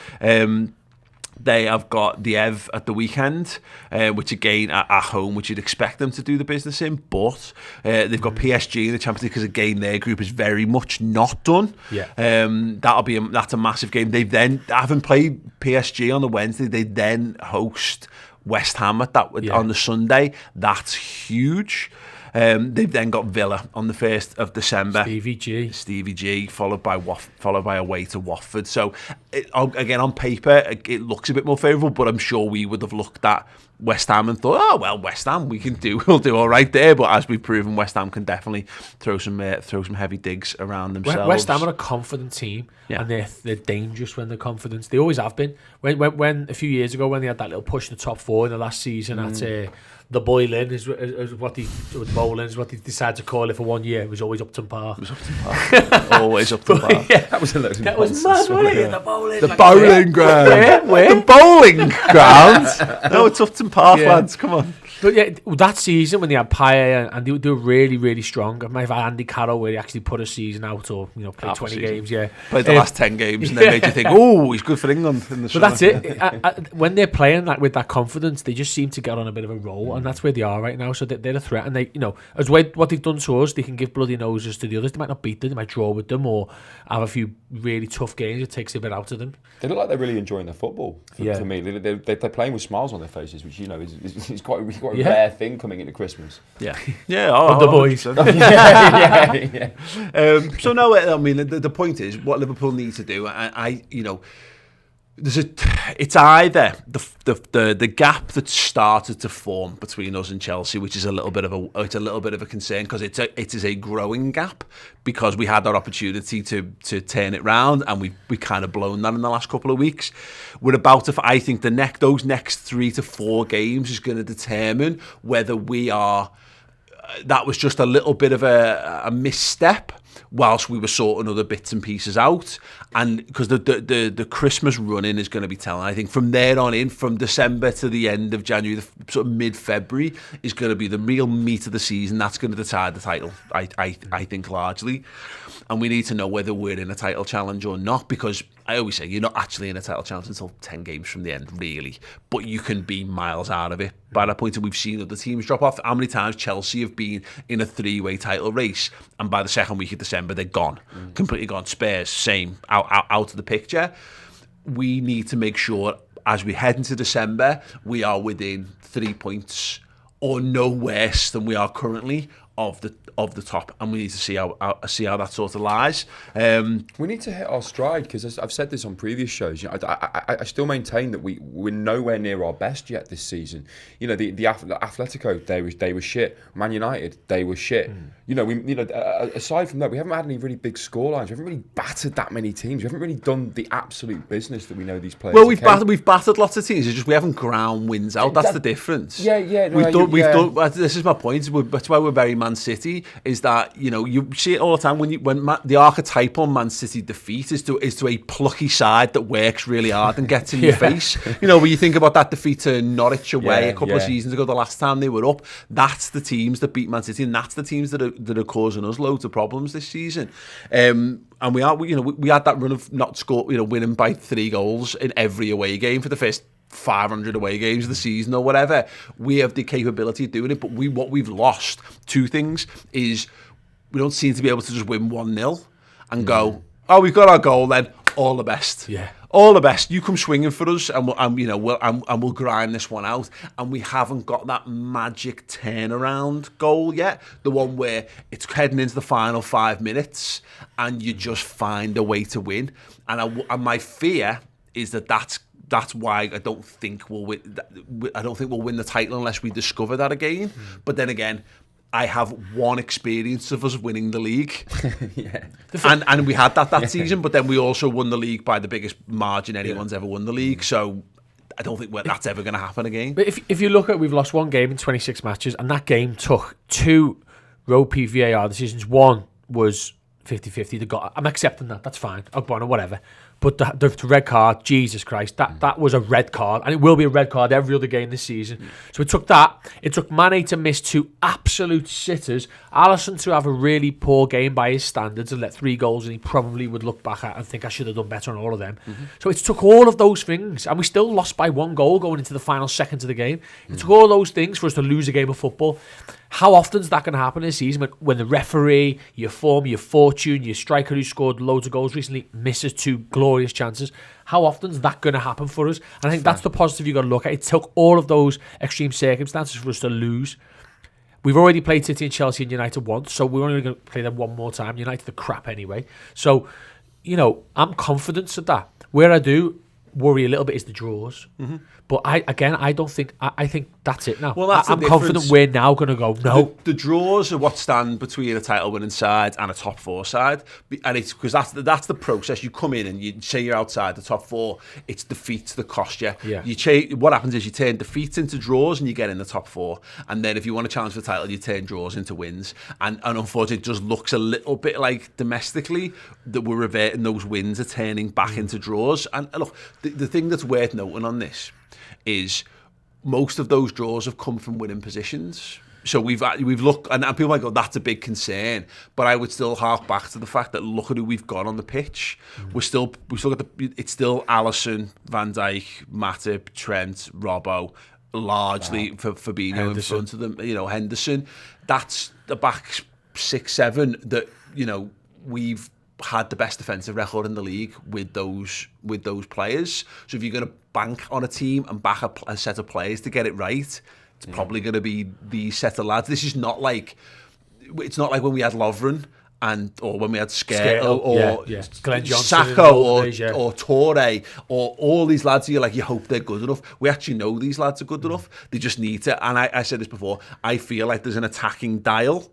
they have got the Ev at the weekend, which again at home, which you'd expect them to do the business in, but they've got PSG in the Champions League, because again their group is very much not done. Yeah. That's a massive game. They then, having played PSG on the Wednesday, they then host West Ham on the Sunday. That's huge. They've then got Villa on the 1st of December. Stevie G, followed by away to Watford. So again, on paper, it looks a bit more favourable, but I'm sure we would have looked at West Ham and thought, oh well, West Ham we'll do all right there. But as we've proven, West Ham can definitely throw some heavy digs around themselves. West Ham are a confident team, and they're dangerous when they're confident. They always have been. When a few years ago, when they had that little push in the top 4 in the last season at the Boylan is what they decided to call it for 1 year. It was always Upton Park. Always Upton Park. Yeah. That was mad, wasn't it? The bowling. The bowling ground. Where? The bowling ground. No, it's Upton Park, lads. Come on. But yeah, that season when they had Payet and they were really, really strong. I might have had Andy Carroll where he actually put a season out or played 20 games. Yeah, played the last 10 games and then made you think, oh, he's good for England in the summer. But that's it. When they're playing with that confidence, they just seem to get on a bit of a roll, and that's where they are right now. So they're a threat, and they, as what they've done to us, they can give bloody noses to the others. They might not beat them, they might draw with them, or have a few really tough games. It takes a bit out of them. They look like they're really enjoying their football. For me, they're playing with smiles on their faces, which is quite a rare thing coming into Christmas. Yeah. The boys. So no, I mean the point is what Liverpool need to do. It's either the gap that started to form between us and Chelsea, which is a little bit of a concern, because it is a growing gap, because we had our opportunity to turn it round, and we kind of blown that in the last couple of weeks. We're about to, I think those next 3 to 4 games is going to determine whether we are. That was just a little bit of a misstep whilst we were sorting other bits and pieces out, and because the Christmas run-in is going to be telling. I think from there on in, from December to the end of January, the sort of mid-February, is going to be the real meat of the season. That's going to decide the title, I think, largely. And we need to know whether we're in a title challenge or not, because I always say you're not actually in a title chance until 10 games from the end, really. But you can be miles out of it. By that point, we've seen other teams drop off. How many times Chelsea have been in a 3-way title race, and by the second week of December, they're gone. Completely gone. Spurs, same, out of the picture. We need to make sure, as we head into December, we are within 3 points or no worse than we are currently of the top, and we need to see how that sort of lies. We need to hit our stride, because I've said this on previous shows. I still maintain that we're nowhere near our best yet this season. The Atletico, they were shit. Man United, they were shit. Aside from that, we haven't had any really big scorelines. We haven't really battered that many teams. We haven't really done the absolute business that we know these players. Well, we've battered lots of teams. It's just we haven't ground wins out. That's the difference. We've done. This is my point. That's why we're very Man City. Is that you see it all the time when the archetypal Man City defeat is to a plucky side that works really hard and gets in your face. When you think about that defeat to Norwich away a couple of seasons ago, the last time they were up, that's the teams that beat Man City, and that's the teams that are causing us loads of problems this season. And we had that run of not score, winning by 3 goals in every away game for the first 500 away games of the season or whatever. We have the capability of doing it, but what we've lost, 2 things, is we don't seem to be able to just win 1-0 and go, oh, we've got our goal then, all the best. Yeah. All the best. You come swinging for us, and we'll grind this one out. And we haven't got that magic turnaround goal yet. The one where it's heading into the final 5 minutes, and you just find a way to win. And my fear is that's why I don't think we'll win. I don't think we'll win the title unless we discover that again. But then again, I have one experience of us winning the league. And we had that season, but then we also won the league by the biggest margin anyone's ever won the league. So I don't think that's ever going to happen again. But if you look at, we've lost 1 game in 26 matches, and that game took 2 road PVAR decisions. One was 50-50. I'm accepting that. That's fine. Ogbonna or whatever. But the red card, Jesus Christ, that was a red card, and it will be a red card every other game this season. So it took that. It took Mane to miss 2 absolute sitters, Alisson to have a really poor game by his standards and let 3 goals, and he probably would look back at and think I should have done better on all of them. So it took all of those things, and we still lost by 1 goal going into the final seconds of the game. It took all those things for us to lose a game of football. How often is that going to happen this season when the referee, your form, your fortune, your striker who scored loads of goals recently misses 2 glorious chances? How often is that going to happen for us? And I think that's the positive you've got to look at. It took all of those extreme circumstances for us to lose. We've already played City and Chelsea and United once, so we're only going to play them one more time. United are crap anyway. So, I'm confident of that. Where I do worry a little bit is the draws. But I don't think. I think that's it now. Well, I'm confident we're now going to go. No, the draws are what stand between a title-winning side and a top 4 side, and it's because that's the process. You come in and you say you're outside the top 4. It's defeats that cost you. What happens is you turn defeats into draws and you get in the top 4. And then if you want to challenge for the title, you turn draws into wins. And unfortunately, it just looks a little bit like domestically that we're reverting those wins are turning back into draws. And look, the thing that's worth noting on this is most of those draws have come from winning positions. So we've looked, and people might go, that's a big concern, but I would still hark back to the fact that look at who we've got on the pitch. We've still got it's still Alisson, Van Dijk, Matip, Trent, Robbo, largely for Fabinho Henderson in front of them. Henderson. That's the back 6-7 that we've had the best defensive record in the league with those players. So if you're going to bank on a team and back a set of players to get it right, it's probably going to be these set of lads. It's not like when we had Lovren or when we had Skrtel or Glenn Johnson, Sacco or Torre or all these lads. You hope they're good enough. We actually know these lads are good enough. They just need to. And I said this before. I feel like there's an attacking dial,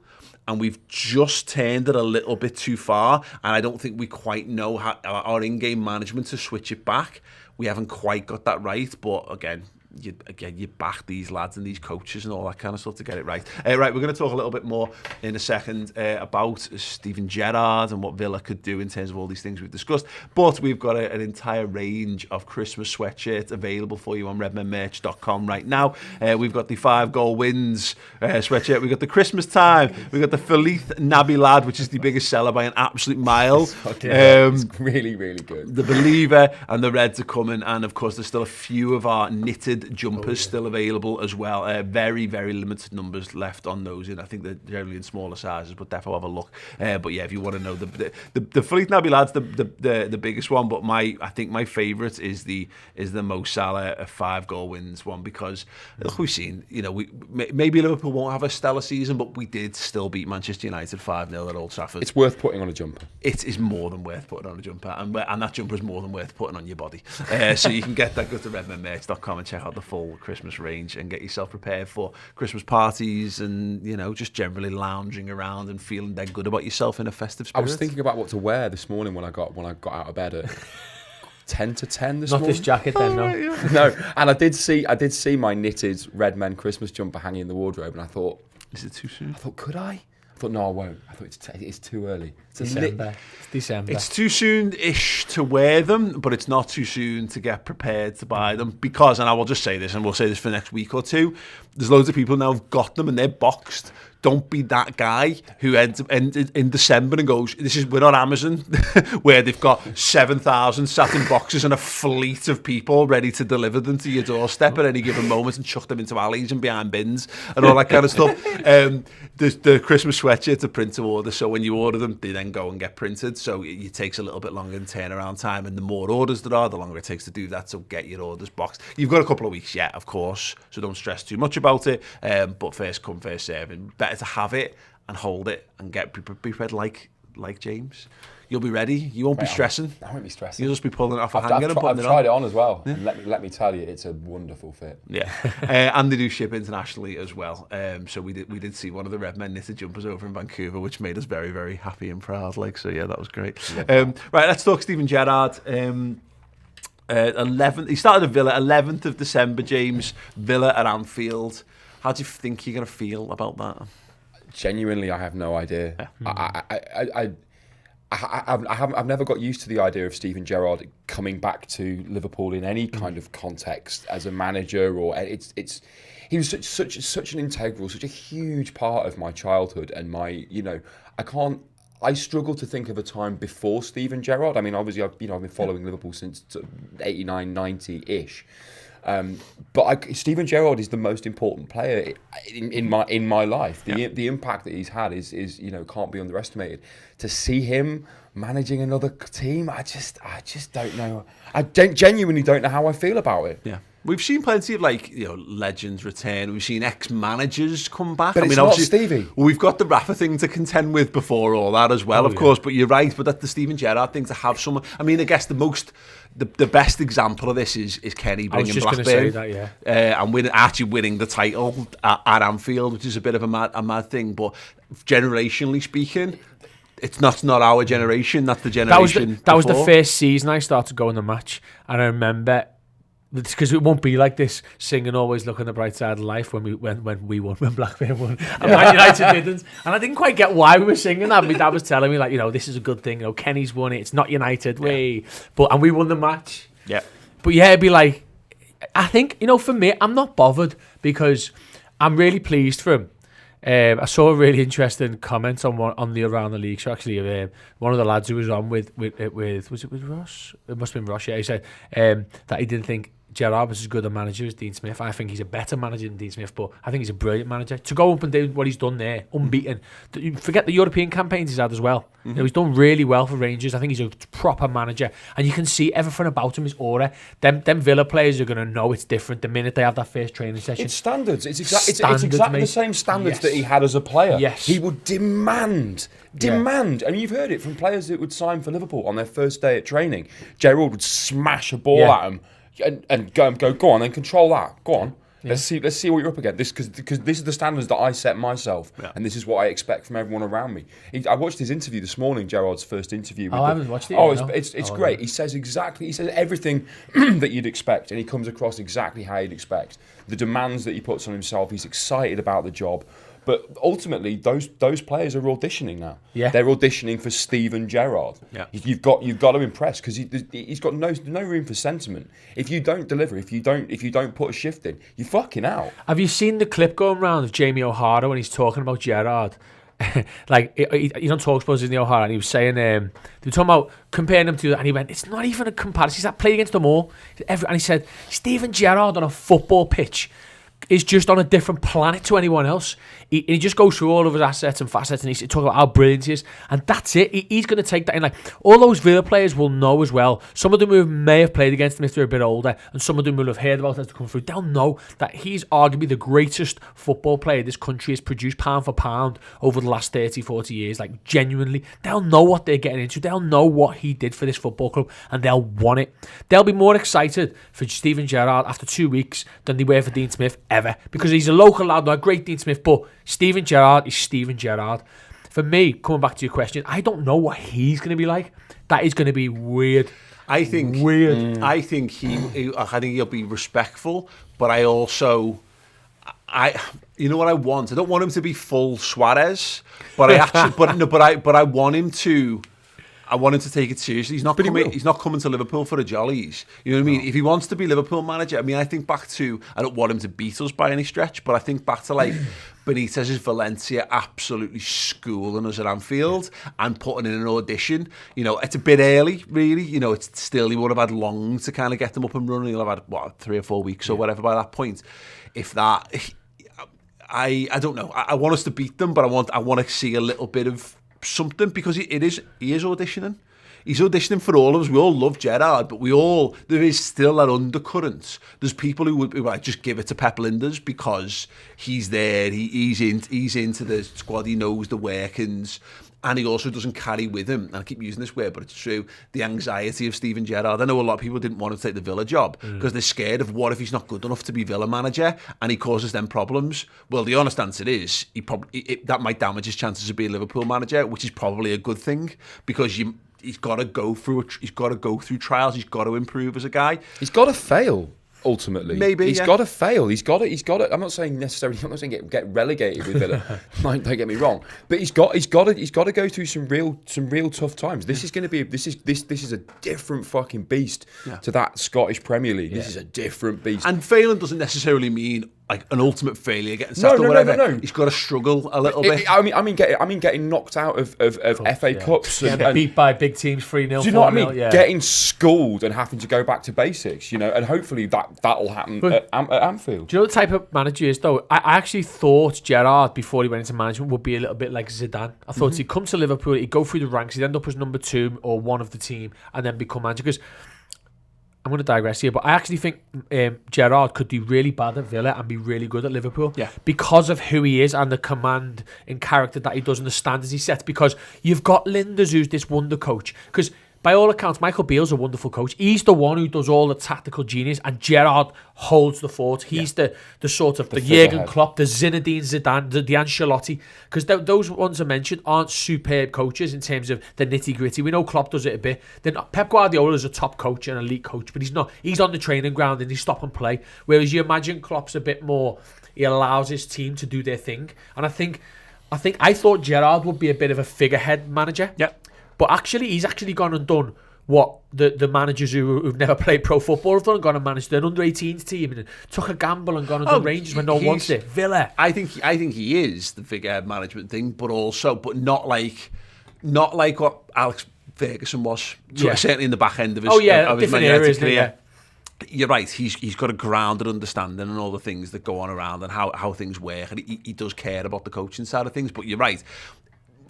and we've just turned it a little bit too far, and I don't think we quite know how our in-game management to switch it back. We haven't quite got that right, but again, you back these lads and these coaches and all that kind of stuff to get it right. Right, we're going to talk a little bit more in a second about Steven Gerrard and what Villa could do in terms of all these things we've discussed. But we've got an entire range of Christmas sweatshirts available for you on redmenmerch.com right now. We've got the 5-goal wins sweatshirt. We've got the Christmas time. We've got the Feliz Navidad, which is the biggest seller by an absolute mile. It's really, really good. The Believer and the Reds are coming, and of course there's still a few of our knitted jumpers still available as well. Very, very limited numbers left on those, and I think they're generally in smaller sizes, but definitely have a look. But yeah, if you want to know, the Feliz Navidad's the biggest one, but I think my favourite is the Mo Salah 5-goal wins one, because look, we've seen, maybe Liverpool won't have a stellar season, but we did still beat Manchester United 5-0 at Old Trafford. It's worth putting on a jumper. It is more than worth putting on a jumper, and that jumper is more than worth putting on your body. So you can get that, go to redmenmerch.com and check out the full Christmas range and get yourself prepared for Christmas parties and, just generally lounging around and feeling dead good about yourself in a festive spirit. I was thinking about what to wear this morning when I got out of bed at 10 to 10 this morning. Not this jacket then, no. No, and I did see my knitted Redmen Christmas jumper hanging in the wardrobe, and I thought, is it too soon? I thought, could I? I thought, no, I won't. I thought it's too early. December. It's too soon-ish to wear them, but it's not too soon to get prepared to buy them, because, and I will just say this, and we'll say this for the next week or two, there's loads of people now who've got them and they're boxed. Don't be that guy who ends in December and goes, we're on Amazon, where they've got 7,000 satin boxes and a fleet of people ready to deliver them to your doorstep at any given moment and chuck them into alleys and behind bins and all that kind of stuff. The Christmas sweatshirts are print to order, so when you order them, they then go and get printed. So it takes a little bit longer in turnaround time, and the more orders there are, the longer it takes to do that. So get your orders boxed. You've got a couple of weeks yet, of course, so don't stress too much about it. But first come, first serve. Better to have it and hold it and get prepared like James. You'll be ready. You won't be stressing. I won't be stressing. You'll just be pulling it off a hanger and putting it on. I've tried it on as well. Yeah. And let me tell you, it's a wonderful fit. Yeah, and they do ship internationally as well. So we did see one of the Redmen knitted jumpers over in Vancouver, which made us very, very happy and proud. So yeah, that was great. Right, let's talk Steven Gerrard. 11th. He started at Villa 11th of December. James, Villa at Anfield. How do you think you're going to feel about that? Genuinely, I have no idea. Yeah. I've never got used to the idea of Steven Gerrard coming back to Liverpool in any kind of context as a manager, or he was such an integral, such a huge part of my childhood and my, I struggle to think of a time before Steven Gerrard. I mean, obviously, I've been following Liverpool since 89, 90-ish. But Steven Gerrard is the most important player in my life. The impact that he's had is can't be underestimated. To see him managing another team, I just don't know. I genuinely don't know how I feel about it. Yeah. We've seen plenty of legends return. We've seen ex-managers come back. But it's not Stevie. We've got the Rafa thing to contend with before all that as well, of course. But you're right. But that the Steven Gerrard thing, to have someone. I mean, I guess the best example of this is Kenny bringing Blackburn. I was just going to say that, yeah. And winning the title at Anfield, which is a bit of a mad thing. But generationally speaking, it's not our generation. That's the generation. That was the first season I started going to match, and I remember. Because it won't be like this, singing "Always Look on the Bright Side of Life" when Blackburn won, and Man United didn't, and I didn't quite get why we were singing that. My dad was telling me this is a good thing. Kenny's won it. It's not United, and we won the match. Yeah, but yeah, it'd be like, I think for me, I'm not bothered because I'm really pleased for him. I saw a really interesting comment on the Around the League show. Actually, one of the lads who was on with was it with Ross? It must have been Ross. Yeah, he said that he didn't think Gerrard was as good a manager as Dean Smith. I think he's a better manager than Dean Smith, but I think he's a brilliant manager. To go up and do what he's done there, unbeaten. Forget the European campaigns he's had as well. Mm-hmm. He's done really well for Rangers. I think he's a proper manager, and you can see everything about him, his aura. Them Villa players are going to know it's different the minute they have that first training session. It's standards. It's exactly the same standards that he had as a player. Yes. He would demand. I mean, you've heard it from players that would sign for Liverpool on their first day at training. Gerrard would smash a ball at him and go on, then control that. Go on. Yeah. Let's see what you're up against. Because this is the standards that I set myself, and this is what I expect from everyone around me. I watched his interview this morning, Gerard's first interview. I haven't watched it. It's great. He says everything that you'd expect, and he comes across exactly how you'd expect. The demands that he puts on himself, he's excited about the job. But ultimately, those players are auditioning now. Yeah. They're auditioning for Steven Gerrard. Yeah. You've got to impress, because he's got no room for sentiment. If you don't deliver, if you don't put a shift in, you're fucking out. Have you seen the clip going around of Jamie O'Hara when he's talking about Gerrard? Like, he's on TalkSport, isn't he, O'Hara? And he was saying, they were talking about comparing him to, and he went, it's not even a comparison. He's played against them all. And he said, Steven Gerrard on a football pitch is just on a different planet to anyone else. He just goes through all of his assets and facets, and he's talking about how brilliant he is, and that's it. He's going to take that in. Like, all those Villa players will know as well. Some of them who may have played against him if they're a bit older, and some of them will have heard about it as they come through. They'll know that he's arguably the greatest football player this country has produced pound for pound over the last 30, 40 years. Like, genuinely, they'll know what they're getting into. They'll know what he did for this football club, and they'll want it. They'll be more excited for Steven Gerrard after 2 weeks than they were for Dean Smith ever, because he's a local lad, not a great Dean Smith, but Steven Gerrard is Steven Gerrard. For me, coming back to your question, I don't know what he's going to be like. That is going to be weird. I think he'll be respectful, but I also, you know what I want? I don't want him to be full Suarez, but I want him to. I want him to take it seriously. He's not coming to Liverpool for the jollies. You know what I mean? If he wants to be Liverpool manager, I mean, I think back to, I don't want him to beat us by any stretch, but I think back to like Benitez's Valencia absolutely schooling us at Anfield and putting in an audition. You know, it's a bit early, really. You know, it's still, he would have had long to kind of get them up and running. He'll have had, 3 or 4 weeks or whatever by that point. If that, I don't know. I want us to beat them, but I want to see a little bit of something, because he is auditioning. He's auditioning for all of us. We all love Gerrard, but there is still that undercurrent. There's people who would be like, just give it to Pep Linders because he's there, he's into the squad, he knows the workings, and he also doesn't carry with him, and I keep using this word, but it's true, the anxiety of Steven Gerrard. I know a lot of people didn't want him to take the Villa job because they're scared of what if he's not good enough to be Villa manager and he causes them problems. Well, the honest answer is that might damage his chances of being Liverpool manager, which is probably a good thing, because he's got to go through trials. He's got to improve as a guy. He's got to fail. Ultimately, maybe he's got to fail. He's got to. I'm not saying get relegated with Villa. Don't get me wrong, but he's got to go through some real tough times. This is going to be this is a different fucking beast to that Scottish Premier League. This is a different beast. And failing doesn't necessarily mean like an ultimate failure, getting sacked or whatever. No. He's got to struggle a little bit. I mean, getting knocked out of FA Cups, and beat by big teams 3-0. Do you know what I mean? Yeah. Getting schooled and having to go back to basics, you know, and hopefully that'll happen at Anfield. Do you know the type of manager he is, though? I actually thought Gerrard, before he went into management, would be a little bit like Zidane. I thought he'd come to Liverpool, he'd go through the ranks, he'd end up as number 2 or 1 of the team, and then become manager. Because I'm going to digress here, but I actually think Gerrard could do really bad at Villa and be really good at Liverpool, because of who he is and the command and character that he does and the standards he sets. Because you've got Linders, who's this wonder coach. Because by all accounts, Michael Beale's a wonderful coach. He's the one who does all the tactical genius, and Gerrard holds the fort. He's the sort of the Jurgen Klopp, the Zinedine Zidane, the Ancelotti. Because those ones I mentioned aren't superb coaches in terms of the nitty gritty. We know Klopp does it a bit. Then Pep Guardiola is a top coach and elite coach, but he's not. He's on the training ground and he stop and play. Whereas you imagine Klopp's a bit more. He allows his team to do their thing, and I thought Gerrard would be a bit of a figurehead manager. Yeah. But actually, he's actually gone and done what the managers who've never played pro football have done, and gone and managed an under-18s team and took a gamble and gone and done Rangers when no one wants it. Villa. I think he is the figurehead management thing, but not like what Alex Ferguson was. Certainly in the back end of his different areas, career. You're right. He's got a grounded understanding and all the things that go on around and how things work, and he does care about the coaching side of things. But you're right.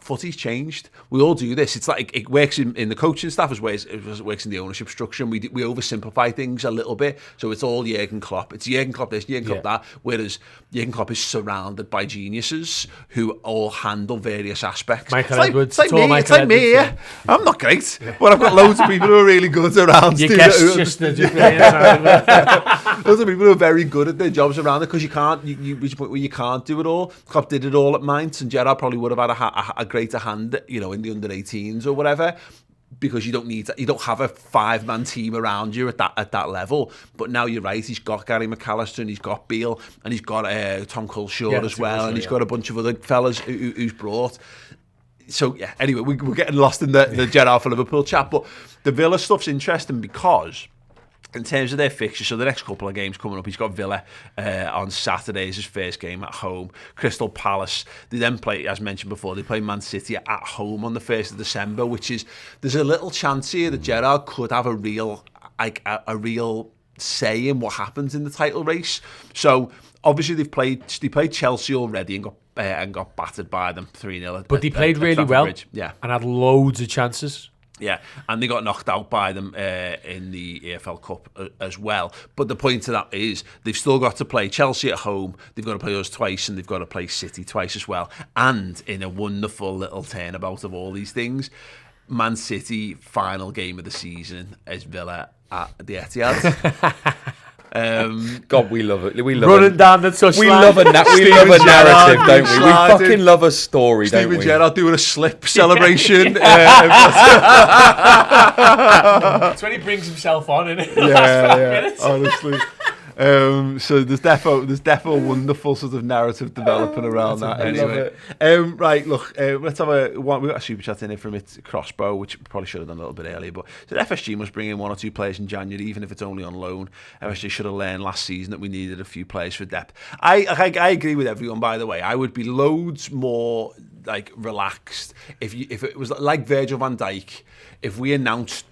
footy's changed. We all do this. It's like it works in the coaching staff as well as it works in the ownership structure, and we oversimplify things a little bit. So it's all Jurgen Klopp. It's Jurgen Klopp this, Jurgen Klopp that. Whereas Jurgen Klopp is surrounded by geniuses who all handle various aspects. Michael Edwards. It's like me. Yeah. I'm not great, but I've got loads of people who are really good around. Your guests just loads of people who are very good at their jobs around it, because you can't do it all. Klopp did it all at Mainz, and Gerrard probably would have had a greater hand, in the under-18s or whatever, because you don't have a 5-man team around you at that level. But now you're right, he's got Gary McAllister, and he's got Beale, and he's got Tom Culshaw as well, and he's got a bunch of other fellas who's brought. So yeah, anyway, we're getting lost in the Gerrard for Liverpool chat, but the Villa stuff's interesting because in terms of their fixtures, so the next couple of games coming up, he's got Villa on Saturday as his first game at home. Crystal Palace, they then play, as mentioned before, they play Man City at home on the 1st of December, which is, there's a little chance here that Gerrard could have a real say in what happens in the title race. So obviously they played Chelsea already and got battered by them 3-0. But they played really well, yeah, and had loads of chances. Yeah, and they got knocked out by them in the EFL Cup as well. But the point of that is they've still got to play Chelsea at home, they've got to play us twice, and they've got to play City twice as well. And in a wonderful little turnabout of all these things, Man City final game of the season is Villa at the Etihad. God, we love it. We love running down the touchline. We love a narrative, don't we? We fucking love a story, don't we? Steven Gerrard doing a slip celebration. That's when he brings himself on, isn't it? Yeah, honestly. So there's defo a wonderful sort of narrative developing around that. Anyway, right, look, let's have we've got a super chat in here from It's Crossbow, which we probably should have done a little bit earlier. But so FSG must bring in 1 or 2 players in January, even if it's only on loan. FSG should have learned last season that we needed a few players for depth. I agree with everyone. By the way, I would be loads more like relaxed if it was like Virgil van Dijk, if we announced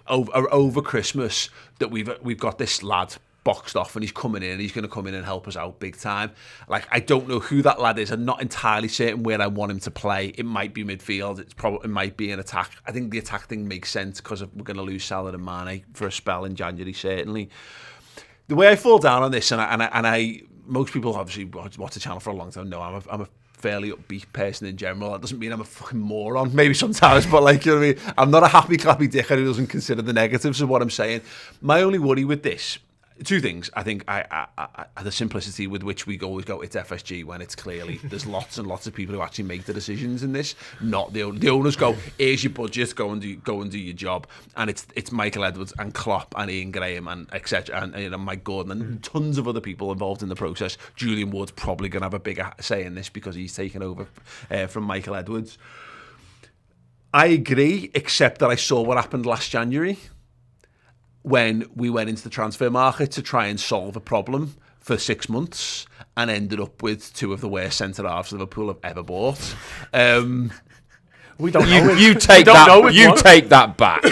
over Christmas that we've got this lad boxed off and he's coming in and he's going to come in and help us out big time. Like, I don't know who that lad is. I'm not entirely certain where I want him to play. It might be midfield. It might be an attack. I think the attack thing makes sense because we're going to lose Salah and Mane for a spell in January, certainly. The way I fall down on this, and I most people obviously watch the channel for a long time know I'm a fairly upbeat person in general. That doesn't mean I'm a fucking moron, maybe sometimes, but like, you know what I mean? I'm not a happy clappy dickhead who doesn't consider the negatives of what I'm saying. My only worry with this, 2 things. I think the simplicity with which we always go, it's FSG, when it's clearly there's lots and lots of people who actually make the decisions in this. Not the owners go, here's your budget, go and do your job, and it's Michael Edwards and Klopp and Ian Graham and etc. and Mike Gordon and tons of other people involved in the process. Julian Ward's probably going to have a bigger say in this because he's taken over from Michael Edwards. I agree, except that I saw what happened last January, when we went into the transfer market to try and solve a problem for 6 months and ended up with 2 of the worst centre-halves Liverpool have ever bought. We don't know. You take that back.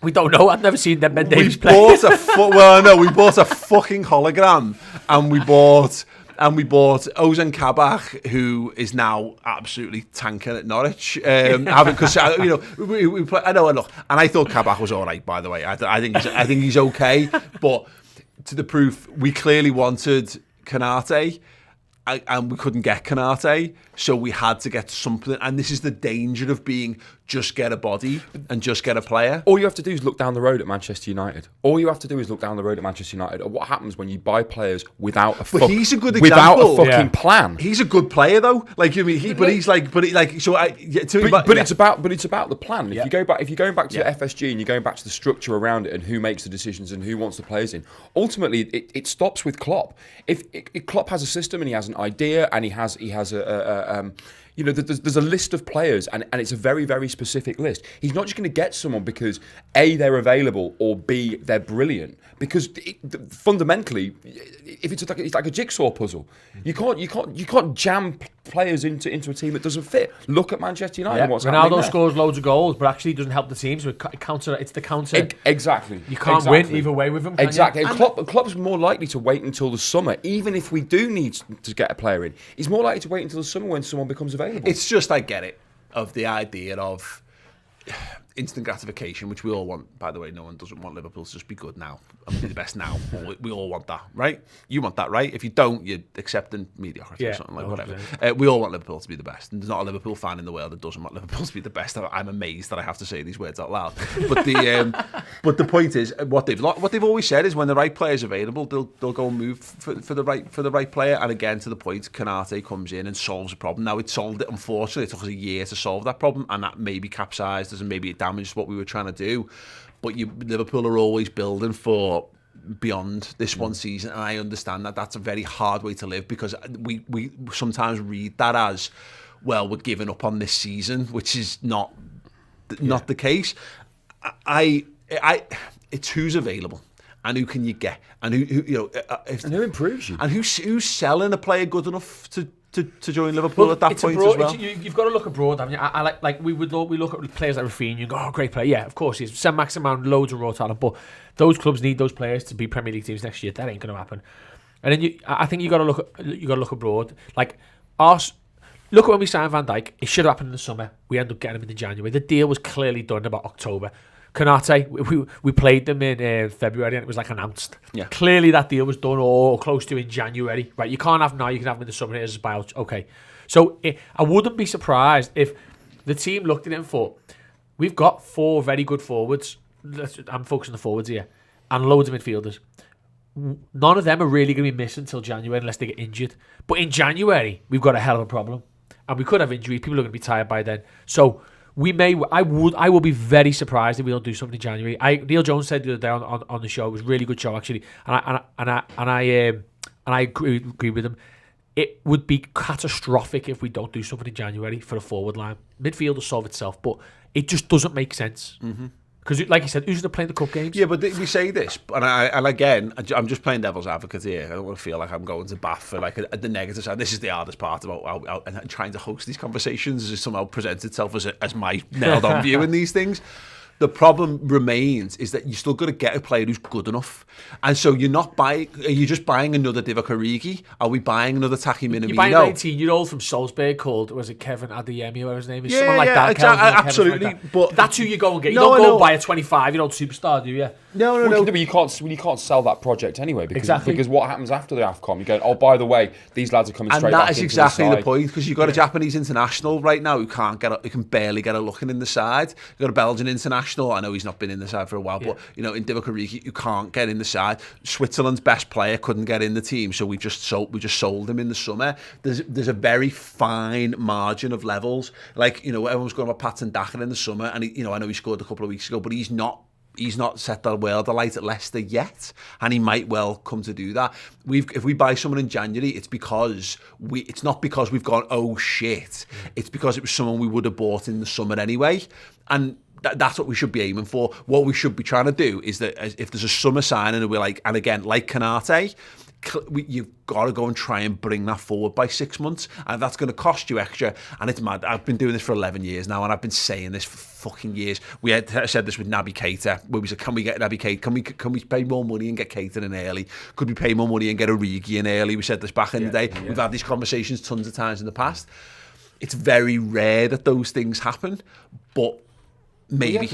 We don't know. I've never seen them men Davies play. We bought a fucking hologram, and we bought Ozan Kabak, who is now absolutely tanking at Norwich. Because we play, I know, look, and I thought Kabak was all right. By the way, I think he's okay. But to the proof, we clearly wanted Konate, and we couldn't get Konate, so we had to get something. And this is the danger of being just get a body and just get a player. All you have to do is look down the road at Manchester United. What happens when you buy players without a he's a good example. Without a fucking plan. He's a good player though. Like, you mean, it's about the plan. Yeah. If you're going back to FSG and you're going back to the structure around it and who makes the decisions and who wants the players in, ultimately it stops with Klopp. If Klopp has a system and he has an idea and he has there's a list of players and it's a very, very specific list. He's not just going to get someone because A, they're available, or B, they're brilliant. Because fundamentally, if it's like a jigsaw puzzle, you can't jam players into a team that doesn't fit. Look at Manchester United. And what's Ronaldo scores loads of goals, but actually doesn't help the team. So it's the counter. Exactly. You can't win either way with him. Exactly. And Klopp's more likely to wait until the summer, even if we do need to get a player in. He's more likely to wait until the summer when someone becomes available. available. It's just, I get it, of the idea of instant gratification, which we all want. By the way, no one doesn't want Liverpool to just be good now and be the best now. We all want that, right? You want that, right? If you don't, you're accepting mediocrity or something, like whatever. We all want Liverpool to be the best. And there's not a Liverpool fan in the world that doesn't want Liverpool to be the best. I'm amazed that I have to say these words out loud. But the point is, what they've always said is when the right player is available, they'll go and move for the right player. And again, to the point, Konate comes in and solves a problem. Now, it solved it. Unfortunately, it took us a year to solve that problem, and that maybe capsized us and maybe it damaged what we were trying to do. But Liverpool are always building for beyond this one season, and I understand that that's a very hard way to live, because we sometimes read that as, well, we're giving up on this season, which is not the case. It's who's available and who can you get, and who and who improves you, and who's selling a player good enough to join Liverpool at that point as well. You've got to look abroad, haven't you? I like we look at players like Rafinha and go, oh, great player. Yeah, of course he's Saint-Maximin, loads of raw talent, but those clubs need those players to be Premier League teams next year. That ain't going to happen. And then I think you got to look abroad. Like us, look at when we signed Van Dijk. It should have happened in the summer. We ended up getting him in January. The deal was clearly done about October. Konate, we played them in February and it was like announced. Yeah. Clearly that deal was done or close to in January. Right, you can't have now, you can have them in the summer. Here's a buyout. Okay. So I wouldn't be surprised if the team looked at it and thought, we've got 4 very good forwards. I'm focusing on the forwards here. And loads of midfielders. None of them are really going to be missing until January unless they get injured. But in January, we've got a hell of a problem. And we could have injuries. People are going to be tired by then. So I will be very surprised if we don't do something in January. Neil Jones said the other day on the show, it was a really good show actually, and I agree with him. It would be catastrophic if we don't do something in January for a forward line. Midfield will solve itself, but it just doesn't make sense. Because, like you said, who's going to play the cup games? Yeah, but we say this, and again, I'm just playing devil's advocate here. I don't want to feel like I'm going to bat for like the negative side. This is the hardest part about and trying to host these conversations, is somehow present itself as my nailed-on view in these things. The problem remains is that you still got to get a player who's good enough, and so you're not buying. Are you just buying another Divock Origi? Are we buying another Taki Minamino? You're buying a 19-year-old from Salzburg called, was it Kevin Adeyemi, or his name is? Someone like that. Exactly, absolutely. Like that. But that's who you go and get. You don't go and buy a 25-year-old superstar, do you? No. But you can't sell that project anyway, because what happens after the AFCON? You go, oh, by the way, these lads are coming straight back into the side. And that is exactly the point, because you've got a Japanese international right now who can barely get a look in the side. You've got a Belgian international. I know he's not been in the side for a while, but in Divock Origi, you can't get in the side. Switzerland's best player couldn't get in the team, so we just sold him in the summer. There's a very fine margin of levels. Like, everyone's going about Patson Daka in the summer, and I know he scored a couple of weeks ago, but he's not set the world alight at Leicester yet, and he might well come to do that. If we buy someone in January, it's not because we've gone, oh shit. It's because it was someone we would have bought in the summer anyway, and that's what we should be aiming for. What we should be trying to do is that if there's a summer signing and we're like, and again, like Konate, you've got to go and try and bring that forward by 6 months, and that's going to cost you extra. And it's mad. I've been doing this for 11 years now, and I've been saying this for fucking years. We had said this with Naby Keita, where we said, can we get Naby Keita? Can we pay more money and get Keita in early? Could we pay more money and get Origi in early? We said this back in the day. Yeah. We've had these conversations tons of times in the past. It's very rare that those things happen, but maybe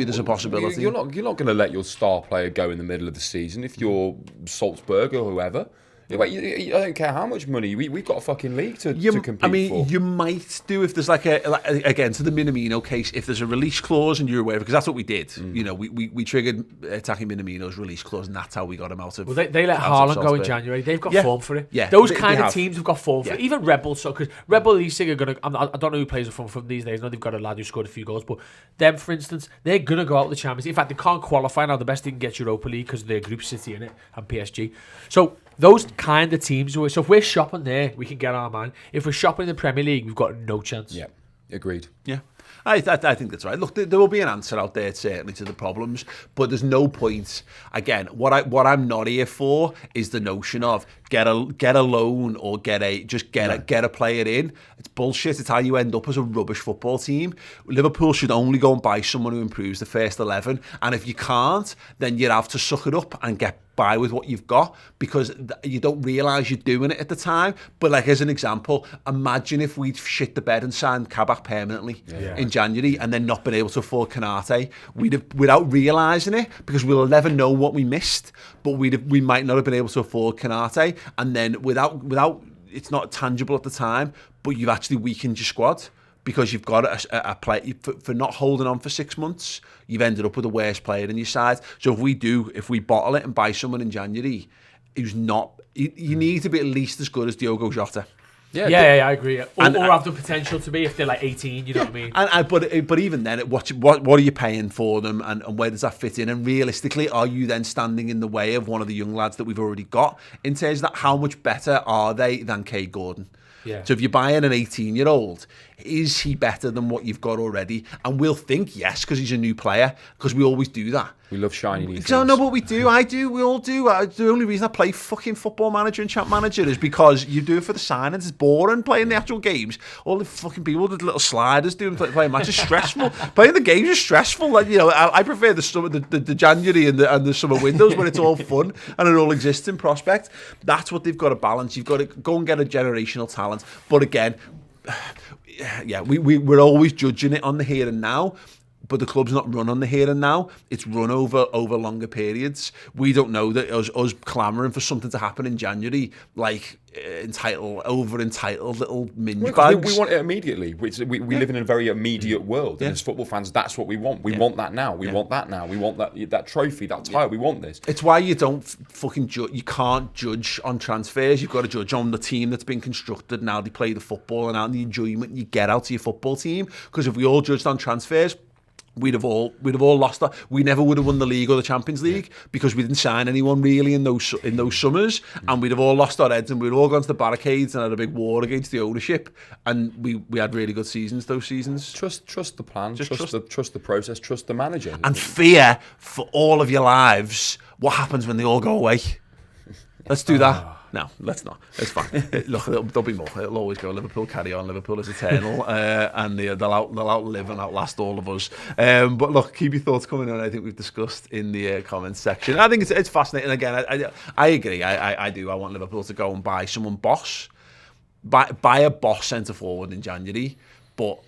there's a possibility. You're not going to let your star player go in the middle of the season if you're Salzburg or whoever. I don't care how much money. We've got a fucking league to compete for. I mean, you might do if there's again, to the Minamino case, if there's a release clause and you're aware, because that's what we did. We triggered Taki Minamino's release clause, and that's how we got him out of. Well, they let Haaland go in January. They've got form for it. Yeah, those kind of teams have got form for it. Even Rebel, because Rebel Leipzig are going to. I don't know who plays from these days. I know they've got a lad who scored a few goals, but them, for instance, they're going to go out of the Champions League. In fact, they can't qualify now. The best they can get Europa League because they're Group City in it and PSG. So those kind of teams. So if we're shopping there, we can get our man. If we're shopping in the Premier League, we've got no chance. Yeah, agreed. Yeah, I think that's right. Look, there will be an answer out there certainly to the problems, but there's no point. Again, what I'm not here for is the notion of get a loan or get a player in. It's bullshit. It's how you end up as a rubbish football team. Liverpool should only go and buy someone who improves the first 11, and if you can't, then you have to suck it up and get by with what you've got, because you don't realise you're doing it at the time. But like, as an example, imagine if we'd shit the bed and signed Kabak permanently in January and then not been able to afford Kanate. We'd have, without realising it, because we'll never know what we missed, but we might not have been able to afford Kanate, and then without it's not tangible at the time, but you've actually weakened your squad. Because you've got a play for not holding on for 6 months, you've ended up with the worst player in your side. So if we bottle it and buy someone in January who's not, you need to be at least as good as Diogo Jota. Yeah, I agree. Or have the potential to be if they're like 18. You know what I mean? But even then, what are you paying for them, and where does that fit in? And realistically, are you then standing in the way of one of the young lads that we've already got? In terms of that, how much better are they than Kay Gordon? Yeah. So if you're buying an 18-year-old, is he better than what you've got already? And we'll think yes, because he's a new player, because we always do that. We love shiny new things. So no, but we do. I do. We all do. The only reason I play fucking Football Manager and Champ Manager is because you do it for the signings. It's boring playing the actual games. All the fucking people with little sliders playing matches is stressful. Playing the games is stressful. Like, you know, I prefer the summer, the January and the summer windows when it's all fun and it all exists in prospect. That's what they've got to balance. You've got to go and get a generational talent. But again, yeah, we're always judging it on the here and now. But the club's not run on the here and now. It's run over longer periods. We don't know that us clamouring for something to happen in January, like entitled little minge bags. We want it immediately. We live in a very immediate world. And as football fans, that's what we want. We want that now. We want that now. We want that trophy, that title. We want this. It's why you don't fucking judge. You can't judge on transfers. You've got to judge on the team that's been constructed, and how they play the football, and how the enjoyment you get out of your football team. Because if we all judged on transfers, we'd have all lost that. We never would have won the league or the Champions League because we didn't sign anyone really in those summers, and we'd have all lost our heads, and we'd all gone to the barricades and had a big war against the ownership. And we had really good seasons those seasons. Trust the plan, trust the process, trust the manager, and fear for all of your lives what happens when they all go away. Let's do that. No, let's not. It's fine. Look, there'll be more. It'll always go. Liverpool carry on. Liverpool is eternal, and they'll outlive and outlast all of us. But look, keep your thoughts coming on. I think we've discussed in the comments section. I think it's fascinating. Again, I agree. I do. I want Liverpool to go and buy someone boss, buy a boss centre forward in January. But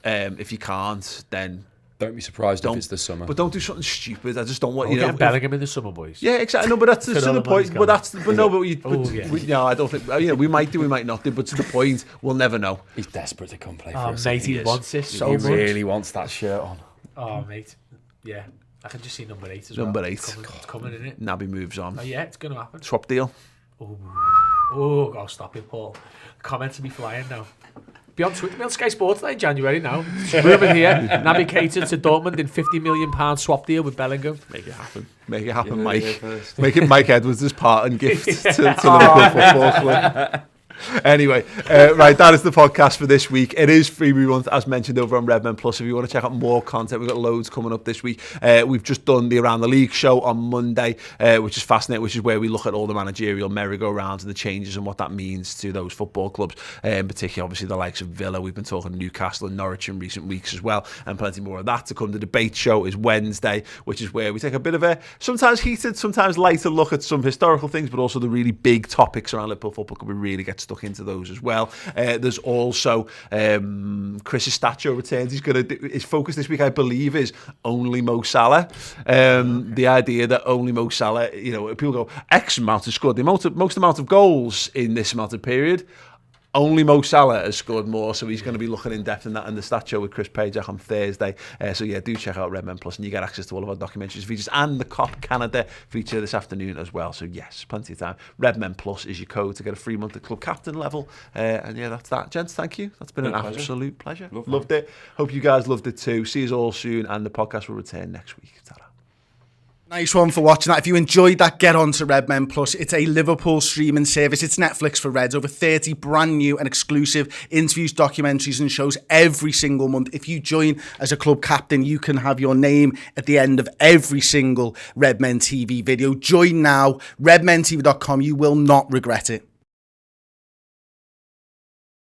if you can't, then. Don't be surprised if it's the summer. But don't do something stupid. I just don't want you know. Get Bellingham in the summer, boys. Yeah, exactly. No, but that's to the point. But I don't think. You know, we might do, we might not do. But to the point, we'll never know. He's desperate to come play for us. Mate, he wants it so much. He really wants that shirt on. Oh, mate. Yeah, I can just see number 8 as well. Number 8. It's coming, isn't it? Naby moves on. Oh, yeah, it's going to happen. Swap deal. Oh, God, stop it, Paul. Comments will be flying now. Be on Twitter, be on Sky Sports in January now. Rumored here, Naby catered to Dortmund in £50 million swap deal with Bellingham. Make it happen, Mike. Make it Mike Edwards' parting gift to Liverpool Football Club. Anyway, right, that is the podcast for this week. It is freebie month, as mentioned, over on Redmen Plus. If you want to check out more content, we've got loads coming up this week. We've just done the Around the League show on Monday, which is fascinating, which is where we look at all the managerial merry-go-rounds and the changes and what that means to those football clubs, particularly obviously the likes of Villa. We've been talking Newcastle and Norwich in recent weeks as well, and plenty more of that to come. The debate show is Wednesday, which is where we take a bit of a sometimes heated, sometimes lighter look at some historical things, but also the really big topics around Liverpool Football Club. We really get stuck into those as well. There's also Chris's Stacho returns. His focus this week, I believe, is only Mo Salah. The idea that only Mo Salah, you know, people go X amount has scored the most amount of goals in this amount of period. Only Mo Salah has scored more, so he's going to be looking in depth in that in the Stat Show with Chris Pajak on Thursday. So yeah, do check out Redmen Plus, and you get access to all of our documentaries features and the COP Canada feature this afternoon as well. So yes, plenty of time. Redmen Plus is your code to get a free month at club captain level. And yeah, that's that, gents. Thank you. That's been an absolute pleasure. Loved it. Hope you guys loved it too. See you all soon, and the podcast will return next week. Ta-da. Nice one for watching that. If you enjoyed that, get on to Redmen Plus. It's a Liverpool streaming service. It's Netflix for Reds. Over 30 brand new and exclusive interviews, documentaries and shows every single month. If you join as a club captain, you can have your name at the end of every single Redmen TV video. Join now, redmentv.com. You will not regret it.